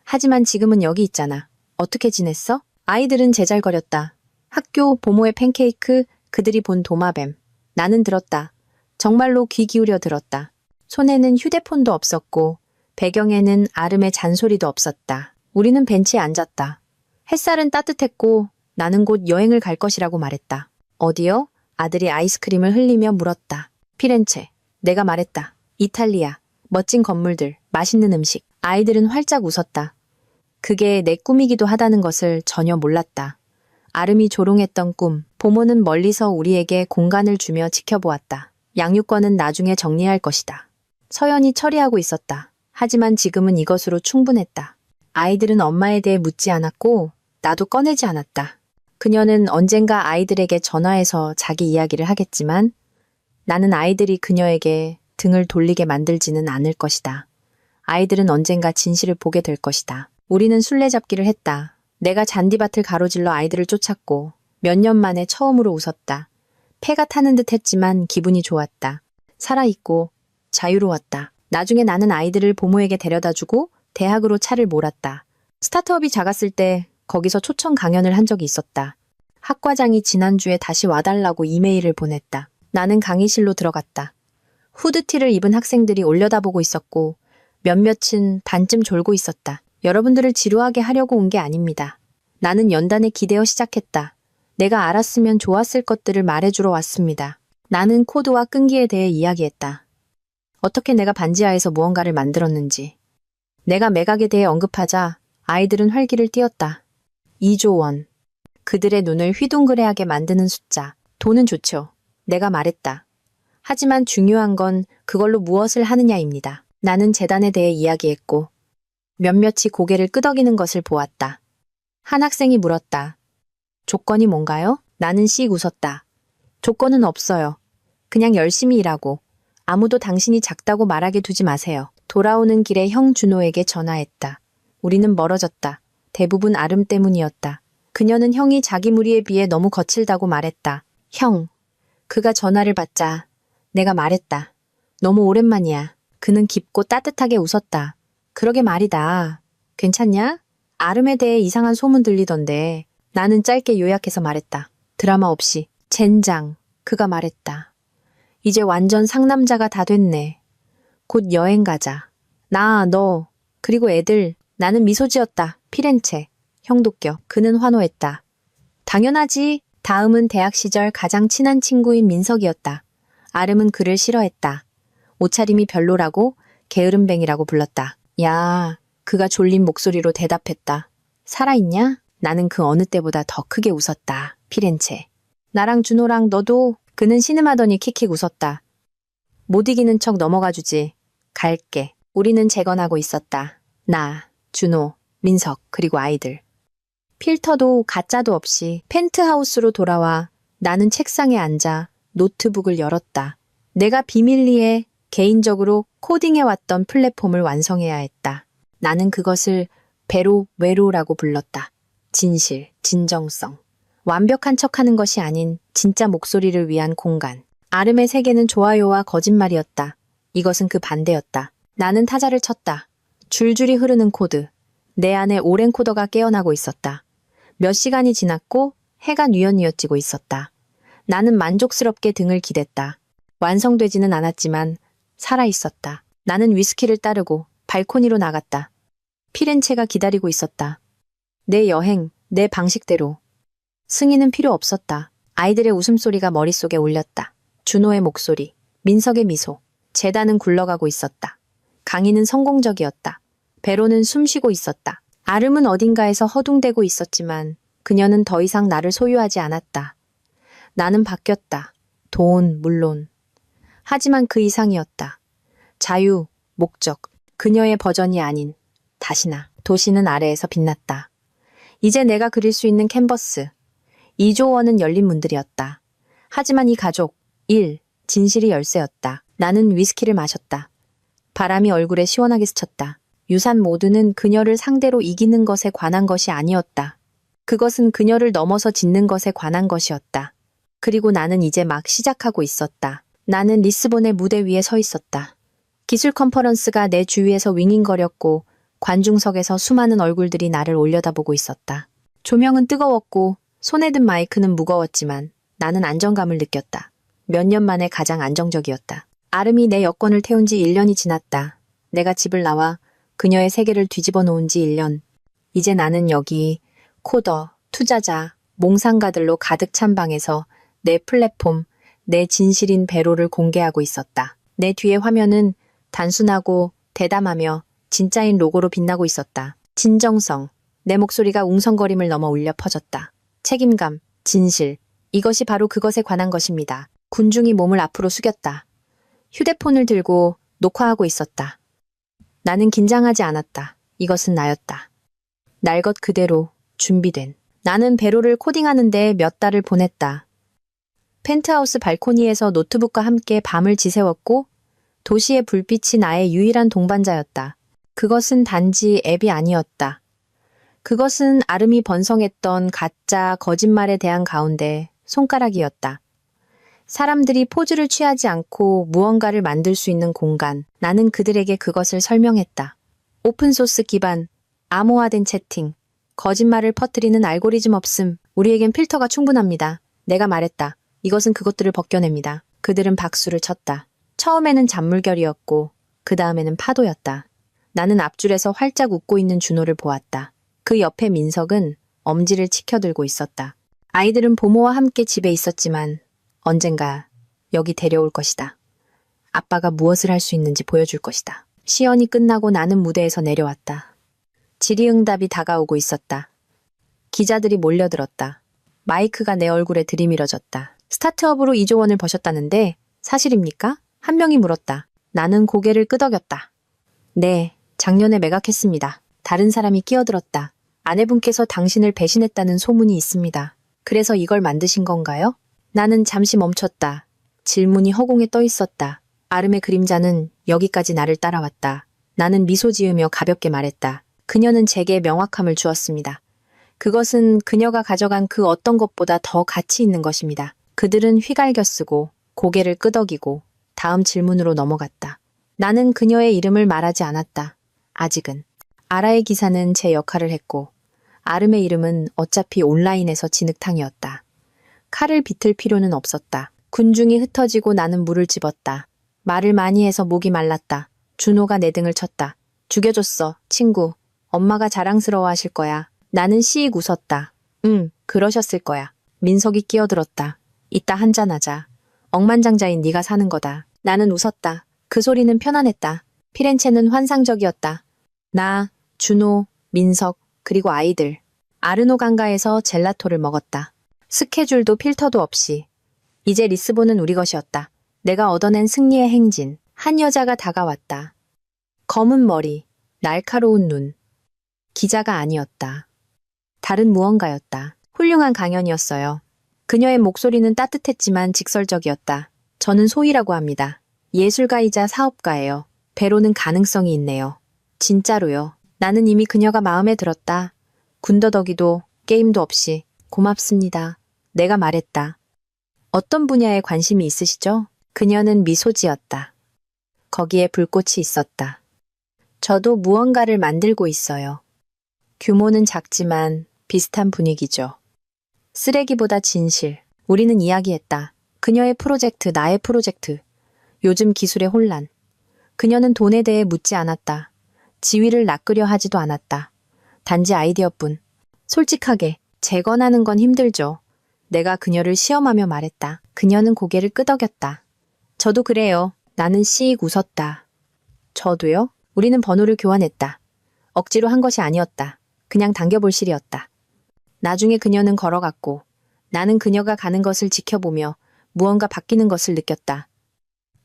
하지만 지금은 여기 있잖아. 어떻게 지냈어? 아이들은 제잘거렸다. 학교, 보모의 팬케이크, 그들이 본 도마뱀. 나는 들었다. 정말로 귀 기울여 들었다. 손에는 휴대폰도 없었고 배경에는 아름의 잔소리도 없었다. 우리는 벤치에 앉았다. 햇살은 따뜻했고 나는 곧 여행을 갈 것이라고 말했다. 어디요? 아들이 아이스크림을 흘리며 물었다. 피렌체. 내가 말했다. 이탈리아. 멋진 건물들, 맛있는 음식. 아이들은 활짝 웃었다. 그게 내 꿈이기도 하다는 것을 전혀 몰랐다. 아름이 조롱했던 꿈, 보모는 멀리서 우리에게 공간을 주며 지켜보았다. 양육권은 나중에 정리할 것이다. 서연이 처리하고 있었다. 하지만 지금은 이것으로 충분했다. 아이들은 엄마에 대해 묻지 않았고 나도 꺼내지 않았다. 그녀는 언젠가 아이들에게 전화해서 자기 이야기를 하겠지만 나는 아이들이 그녀에게 등을 돌리게 만들지는 않을 것이다. 아이들은 언젠가 진실을 보게 될 것이다. 우리는 술래잡기를 했다. 내가 잔디밭을 가로질러 아이들을 쫓았고 몇 년 만에 처음으로 웃었다. 폐가 타는 듯 했지만 기분이 좋았다. 살아있고 자유로웠다. 나중에 나는 아이들을 보모에게 데려다주고 대학으로 차를 몰았다. 스타트업이 작았을 때 거기서 초청 강연을 한 적이 있었다. 학과장이 지난주에 다시 와달라고 이메일을 보냈다. 나는 강의실로 들어갔다. 후드티를 입은 학생들이 올려다보고 있었고 몇몇은 반쯤 졸고 있었다. 여러분들을 지루하게 하려고 온 게 아닙니다. 나는 연단에 기대어 시작했다. 내가 알았으면 좋았을 것들을 말해주러 왔습니다. 나는 코드와 끈기에 대해 이야기했다. 어떻게 내가 반지하에서 무언가를 만들었는지. 내가 매각에 대해 언급하자 아이들은 활기를 띠었다. 2조 원. 그들의 눈을 휘둥그레하게 만드는 숫자. 돈은 좋죠. 내가 말했다. 하지만 중요한 건 그걸로 무엇을 하느냐입니다. 나는 재단에 대해 이야기했고 몇몇이 고개를 끄덕이는 것을 보았다. 한 학생이 물었다. 조건이 뭔가요? 나는 씩 웃었다. 조건은 없어요. 그냥 열심히 일하고 아무도 당신이 작다고 말하게 두지 마세요. 돌아오는 길에 형 준호에게 전화했다. 우리는 멀어졌다. 대부분 아름 때문이었다. 그녀는 형이 자기 무리에 비해 너무 거칠다고 말했다. 형. 그가 전화를 받자 내가 말했다. 너무 오랜만이야. 그는 깊고 따뜻하게 웃었다. 그러게 말이다. 괜찮냐? 아름에 대해 이상한 소문 들리던데. 나는 짧게 요약해서 말했다. 드라마 없이. 젠장. 그가 말했다. 이제 완전 상남자가 다 됐네. 곧 여행 가자. 나, 너, 그리고 애들. 나는 미소 지었다. 피렌체. 형도 껴. 그는 환호했다. 당연하지. 다음은 대학 시절 가장 친한 친구인 민석이었다. 아름은 그를 싫어했다. 옷차림이 별로라고 게으름뱅이라고 불렀다. 야, 그가 졸린 목소리로 대답했다. 살아있냐? 나는 그 어느 때보다 더 크게 웃었다. 피렌체. 나랑 준호랑 너도. 그는 신음하더니 킥킥 웃었다. 못 이기는 척 넘어가 주지. 갈게. 우리는 재건하고 있었다. 나, 준호, 민석, 그리고 아이들. 필터도 가짜도 없이 펜트하우스로 돌아와 나는 책상에 앉아 노트북을 열었다. 내가 비밀리에 개인적으로 코딩해왔던 플랫폼을 완성해야 했다. 나는 그것을 배로 외로라고 불렀다. 진실, 진정성. 완벽한 척하는 것이 아닌 진짜 목소리를 위한 공간. 아름의 세계는 좋아요와 거짓말이었다. 이것은 그 반대였다. 나는 타자를 쳤다. 줄줄이 흐르는 코드. 내 안에 오랜 코더가 깨어나고 있었다. 몇 시간이 지났고 해가 뉘엿뉘엿지고 있었다. 나는 만족스럽게 등을 기댔다. 완성되지는 않았지만 살아있었다. 나는 위스키를 따르고 발코니로 나갔다. 피렌체가 기다리고 있었다. 내 여행, 내 방식대로. 승인은 필요 없었다. 아이들의 웃음소리가 머릿속에 울렸다. 준호의 목소리, 민석의 미소. 재단은 굴러가고 있었다. 강의는 성공적이었다. 베로는 숨쉬고 있었다. 아름은 어딘가에서 허둥대고 있었지만 그녀는 더 이상 나를 소유하지 않았다. 나는 바뀌었다. 돈, 물론. 하지만 그 이상이었다. 자유, 목적, 그녀의 버전이 아닌 다시나. 도시는 아래에서 빛났다. 이제 내가 그릴 수 있는 캔버스. 2조 원은 열린 문들이었다. 하지만 이 가족, 진실이 열쇠였다. 나는 위스키를 마셨다. 바람이 얼굴에 시원하게 스쳤다. 유산 모두는 그녀를 상대로 이기는 것에 관한 것이 아니었다. 그것은 그녀를 넘어서 짓는 것에 관한 것이었다. 그리고 나는 이제 막 시작하고 있었다. 나는 리스본의 무대 위에 서 있었다. 기술 컨퍼런스가 내 주위에서 윙윙거렸고 관중석에서 수많은 얼굴들이 나를 올려다보고 있었다. 조명은 뜨거웠고 손에 든 마이크는 무거웠지만 나는 안정감을 느꼈다. 몇 년 만에 가장 안정적이었다. 아름이 내 여권을 태운 지 1년이 지났다. 내가 집을 나와 그녀의 세계를 뒤집어 놓은 지 1년. 이제 나는 여기 코더, 투자자, 몽상가들로 가득 찬 방에서 내 플랫폼, 내 진실인 배로를 공개하고 있었다. 내 뒤의 화면은 단순하고 대담하며 진짜인 로고로 빛나고 있었다. 진정성, 내 목소리가 웅성거림을 넘어 울려 퍼졌다. 책임감, 진실, 이것이 바로 그것에 관한 것입니다. 군중이 몸을 앞으로 숙였다. 휴대폰을 들고 녹화하고 있었다. 나는 긴장하지 않았다. 이것은 나였다. 날 것 그대로 준비된. 나는 배로를 코딩하는데 몇 달을 보냈다. 펜트하우스 발코니에서 노트북과 함께 밤을 지새웠고 도시의 불빛이 나의 유일한 동반자였다. 그것은 단지 앱이 아니었다. 그것은 아름이 번성했던 가짜 거짓말에 대한 가운데 손가락이었다. 사람들이 포즈를 취하지 않고 무언가를 만들 수 있는 공간. 나는 그들에게 그것을 설명했다. 오픈소스 기반, 암호화된 채팅, 거짓말을 퍼뜨리는 알고리즘 없음. 우리에겐 필터가 충분합니다. 내가 말했다. 이것은 그것들을 벗겨냅니다. 그들은 박수를 쳤다. 처음에는 잔물결이었고 그 다음에는 파도였다. 나는 앞줄에서 활짝 웃고 있는 준호를 보았다. 그 옆에 민석은 엄지를 치켜들고 있었다. 아이들은 보모와 함께 집에 있었지만 언젠가 여기 데려올 것이다. 아빠가 무엇을 할 수 있는지 보여줄 것이다. 시연이 끝나고 나는 무대에서 내려왔다. 질의응답이 다가오고 있었다. 기자들이 몰려들었다. 마이크가 내 얼굴에 들이밀어졌다. 스타트업으로 2조 원을 버셨다는데 사실입니까? 한 명이 물었다. 나는 고개를 끄덕였다. 네, 작년에 매각했습니다. 다른 사람이 끼어들었다. 아내분께서 당신을 배신했다는 소문이 있습니다. 그래서 이걸 만드신 건가요? 나는 잠시 멈췄다. 질문이 허공에 떠 있었다. 아름의 그림자는 여기까지 나를 따라왔다. 나는 미소 지으며 가볍게 말했다. 그녀는 제게 명확함을 주었습니다. 그것은 그녀가 가져간 그 어떤 것보다 더 가치 있는 것입니다. 그들은 휘갈겨 쓰고 고개를 끄덕이고 다음 질문으로 넘어갔다. 나는 그녀의 이름을 말하지 않았다. 아직은. 아라의 기사는 제 역할을 했고 아름의 이름은 어차피 온라인에서 진흙탕이었다. 칼을 비틀 필요는 없었다. 군중이 흩어지고 나는 물을 집었다. 말을 많이 해서 목이 말랐다. 준호가 내 등을 쳤다. 죽여줬어, 친구. 엄마가 자랑스러워하실 거야. 나는 시익 웃었다. 응, 그러셨을 거야. 민석이 끼어들었다. 이따 한잔하자. 억만장자인 네가 사는 거다. 나는 웃었다. 그 소리는 편안했다. 피렌체는 환상적이었다. 나, 준호, 민석, 그리고 아이들. 아르노 강가에서 젤라토를 먹었다. 스케줄도 필터도 없이. 이제 리스본은 우리 것이었다. 내가 얻어낸 승리의 행진. 한 여자가 다가왔다. 검은 머리, 날카로운 눈. 기자가 아니었다. 다른 무언가였다. 훌륭한 강연이었어요. 그녀의 목소리는 따뜻했지만 직설적이었다. 저는 소희라고 합니다. 예술가이자 사업가예요. 배로는 가능성이 있네요. 진짜로요. 나는 이미 그녀가 마음에 들었다. 군더더기도 게임도 없이. 고맙습니다. 내가 말했다. 어떤 분야에 관심이 있으시죠? 그녀는 미소 지었다. 거기에 불꽃이 있었다. 저도 무언가를 만들고 있어요. 규모는 작지만 비슷한 분위기죠. 쓰레기보다 진실. 우리는 이야기했다. 그녀의 프로젝트, 나의 프로젝트. 요즘 기술의 혼란. 그녀는 돈에 대해 묻지 않았다. 지위를 낚으려 하지도 않았다. 단지 아이디어뿐. 솔직하게 재건하는 건 힘들죠. 내가 그녀를 시험하며 말했다. 그녀는 고개를 끄덕였다. 저도 그래요. 나는 씩 웃었다. 저도요? 우리는 번호를 교환했다. 억지로 한 것이 아니었다. 그냥 당겨볼 실이었다. 나중에 그녀는 걸어갔고 나는 그녀가 가는 것을 지켜보며 무언가 바뀌는 것을 느꼈다.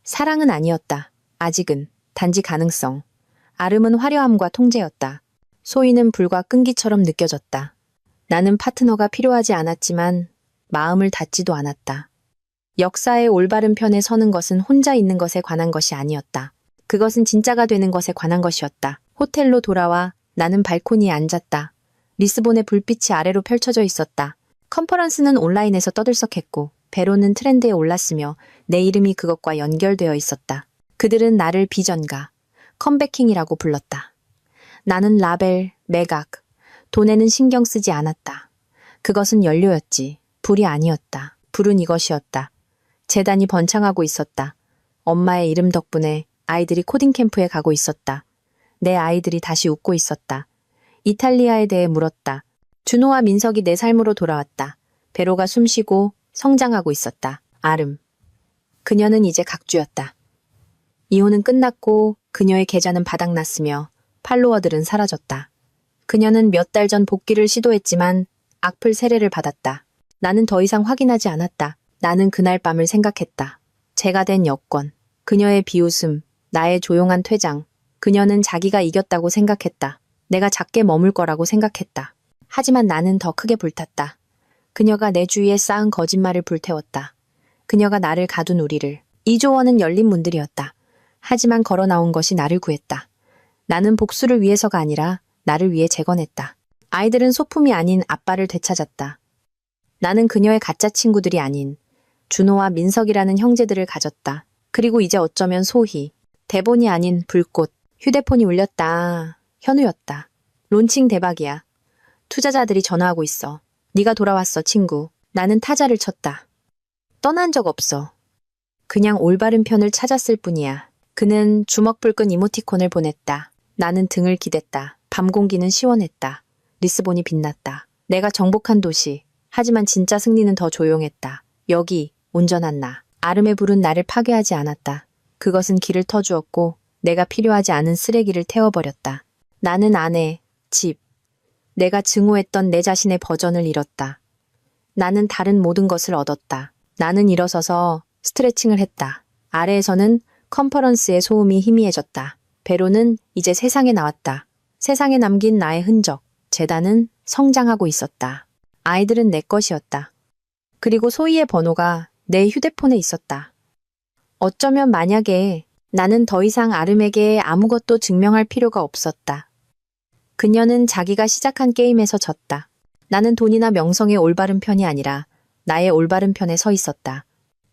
사랑은 아니었다. 아직은. 단지 가능성. 아름은 화려함과 통제였다. 소희는 불과 끈기처럼 느껴졌다. 나는 파트너가 필요하지 않았지만 마음을 닫지도 않았다. 역사의 올바른 편에 서는 것은 혼자 있는 것에 관한 것이 아니었다. 그것은 진짜가 되는 것에 관한 것이었다. 호텔로 돌아와 나는 발코니에 앉았다. 리스본의 불빛이 아래로 펼쳐져 있었다. 컨퍼런스는 온라인에서 떠들썩했고 베로는 트렌드에 올랐으며 내 이름이 그것과 연결되어 있었다. 그들은 나를 비전가, 컴백킹이라고 불렀다. 나는 라벨, 매각, 돈에는 신경 쓰지 않았다. 그것은 연료였지. 불이 아니었다. 불은 이것이었다. 재단이 번창하고 있었다. 엄마의 이름 덕분에 아이들이 코딩 캠프에 가고 있었다. 내 아이들이 다시 웃고 있었다. 이탈리아에 대해 물었다. 준호와 민석이 내 삶으로 돌아왔다. 베로가 숨쉬고 성장하고 있었다. 아름. 그녀는 이제 각주였다. 이혼은 끝났고 그녀의 계좌는 바닥났으며 팔로워들은 사라졌다. 그녀는 몇 달 전 복귀를 시도했지만 악플 세례를 받았다. 나는 더 이상 확인하지 않았다. 나는 그날 밤을 생각했다. 제가 된 여권, 그녀의 비웃음, 나의 조용한 퇴장. 그녀는 자기가 이겼다고 생각했다. 내가 작게 머물 거라고 생각했다. 하지만 나는 더 크게 불탔다. 그녀가 내 주위에 쌓은 거짓말을 불태웠다. 그녀가 나를 가둔 우리를. 이조원은 열린 문들이었다. 하지만 걸어 나온 것이 나를 구했다. 나는 복수를 위해서가 아니라 나를 위해 재건했다. 아이들은 소품이 아닌 아빠를 되찾았다. 나는 그녀의 가짜 친구들이 아닌 준호와 민석이라는 형제들을 가졌다. 그리고 이제 어쩌면 소희. 대본이 아닌 불꽃. 휴대폰이 울렸다. 현우였다. 론칭 대박이야. 투자자들이 전화하고 있어. 네가 돌아왔어, 친구. 나는 타자를 쳤다. 떠난 적 없어. 그냥 올바른 편을 찾았을 뿐이야. 그는 주먹불끈 이모티콘을 보냈다. 나는 등을 기댔다. 밤 공기는 시원했다. 리스본이 빛났다. 내가 정복한 도시. 하지만 진짜 승리는 더 조용했다. 여기, 온전한 나. 아름의 불은 나를 파괴하지 않았다. 그것은 길을 터주었고 내가 필요하지 않은 쓰레기를 태워버렸다. 나는 아내, 집. 내가 증오했던 내 자신의 버전을 잃었다. 나는 다른 모든 것을 얻었다. 나는 일어서서 스트레칭을 했다. 아래에서는 컨퍼런스의 소음이 희미해졌다. 베로는 이제 세상에 나왔다. 세상에 남긴 나의 흔적. 재단은 성장하고 있었다. 아이들은 내 것이었다. 그리고 소희의 번호가 내 휴대폰에 있었다. 어쩌면 만약에 나는 더 이상 아름에게 아무것도 증명할 필요가 없었다. 그녀는 자기가 시작한 게임에서 졌다. 나는 돈이나 명성의 올바른 편이 아니라 나의 올바른 편에 서 있었다.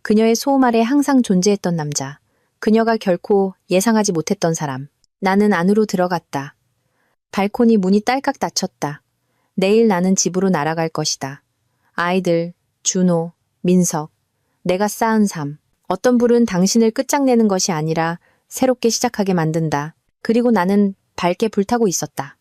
그녀의 소음 아래 항상 존재했던 남자. 그녀가 결코 예상하지 못했던 사람. 나는 안으로 들어갔다. 발코니 문이 딸깍 닫혔다. 내일 나는 집으로 날아갈 것이다. 아이들, 준호, 민석, 내가 쌓은 삶. 어떤 불은 당신을 끝장내는 것이 아니라 새롭게 시작하게 만든다. 그리고 나는 밝게 불타고 있었다.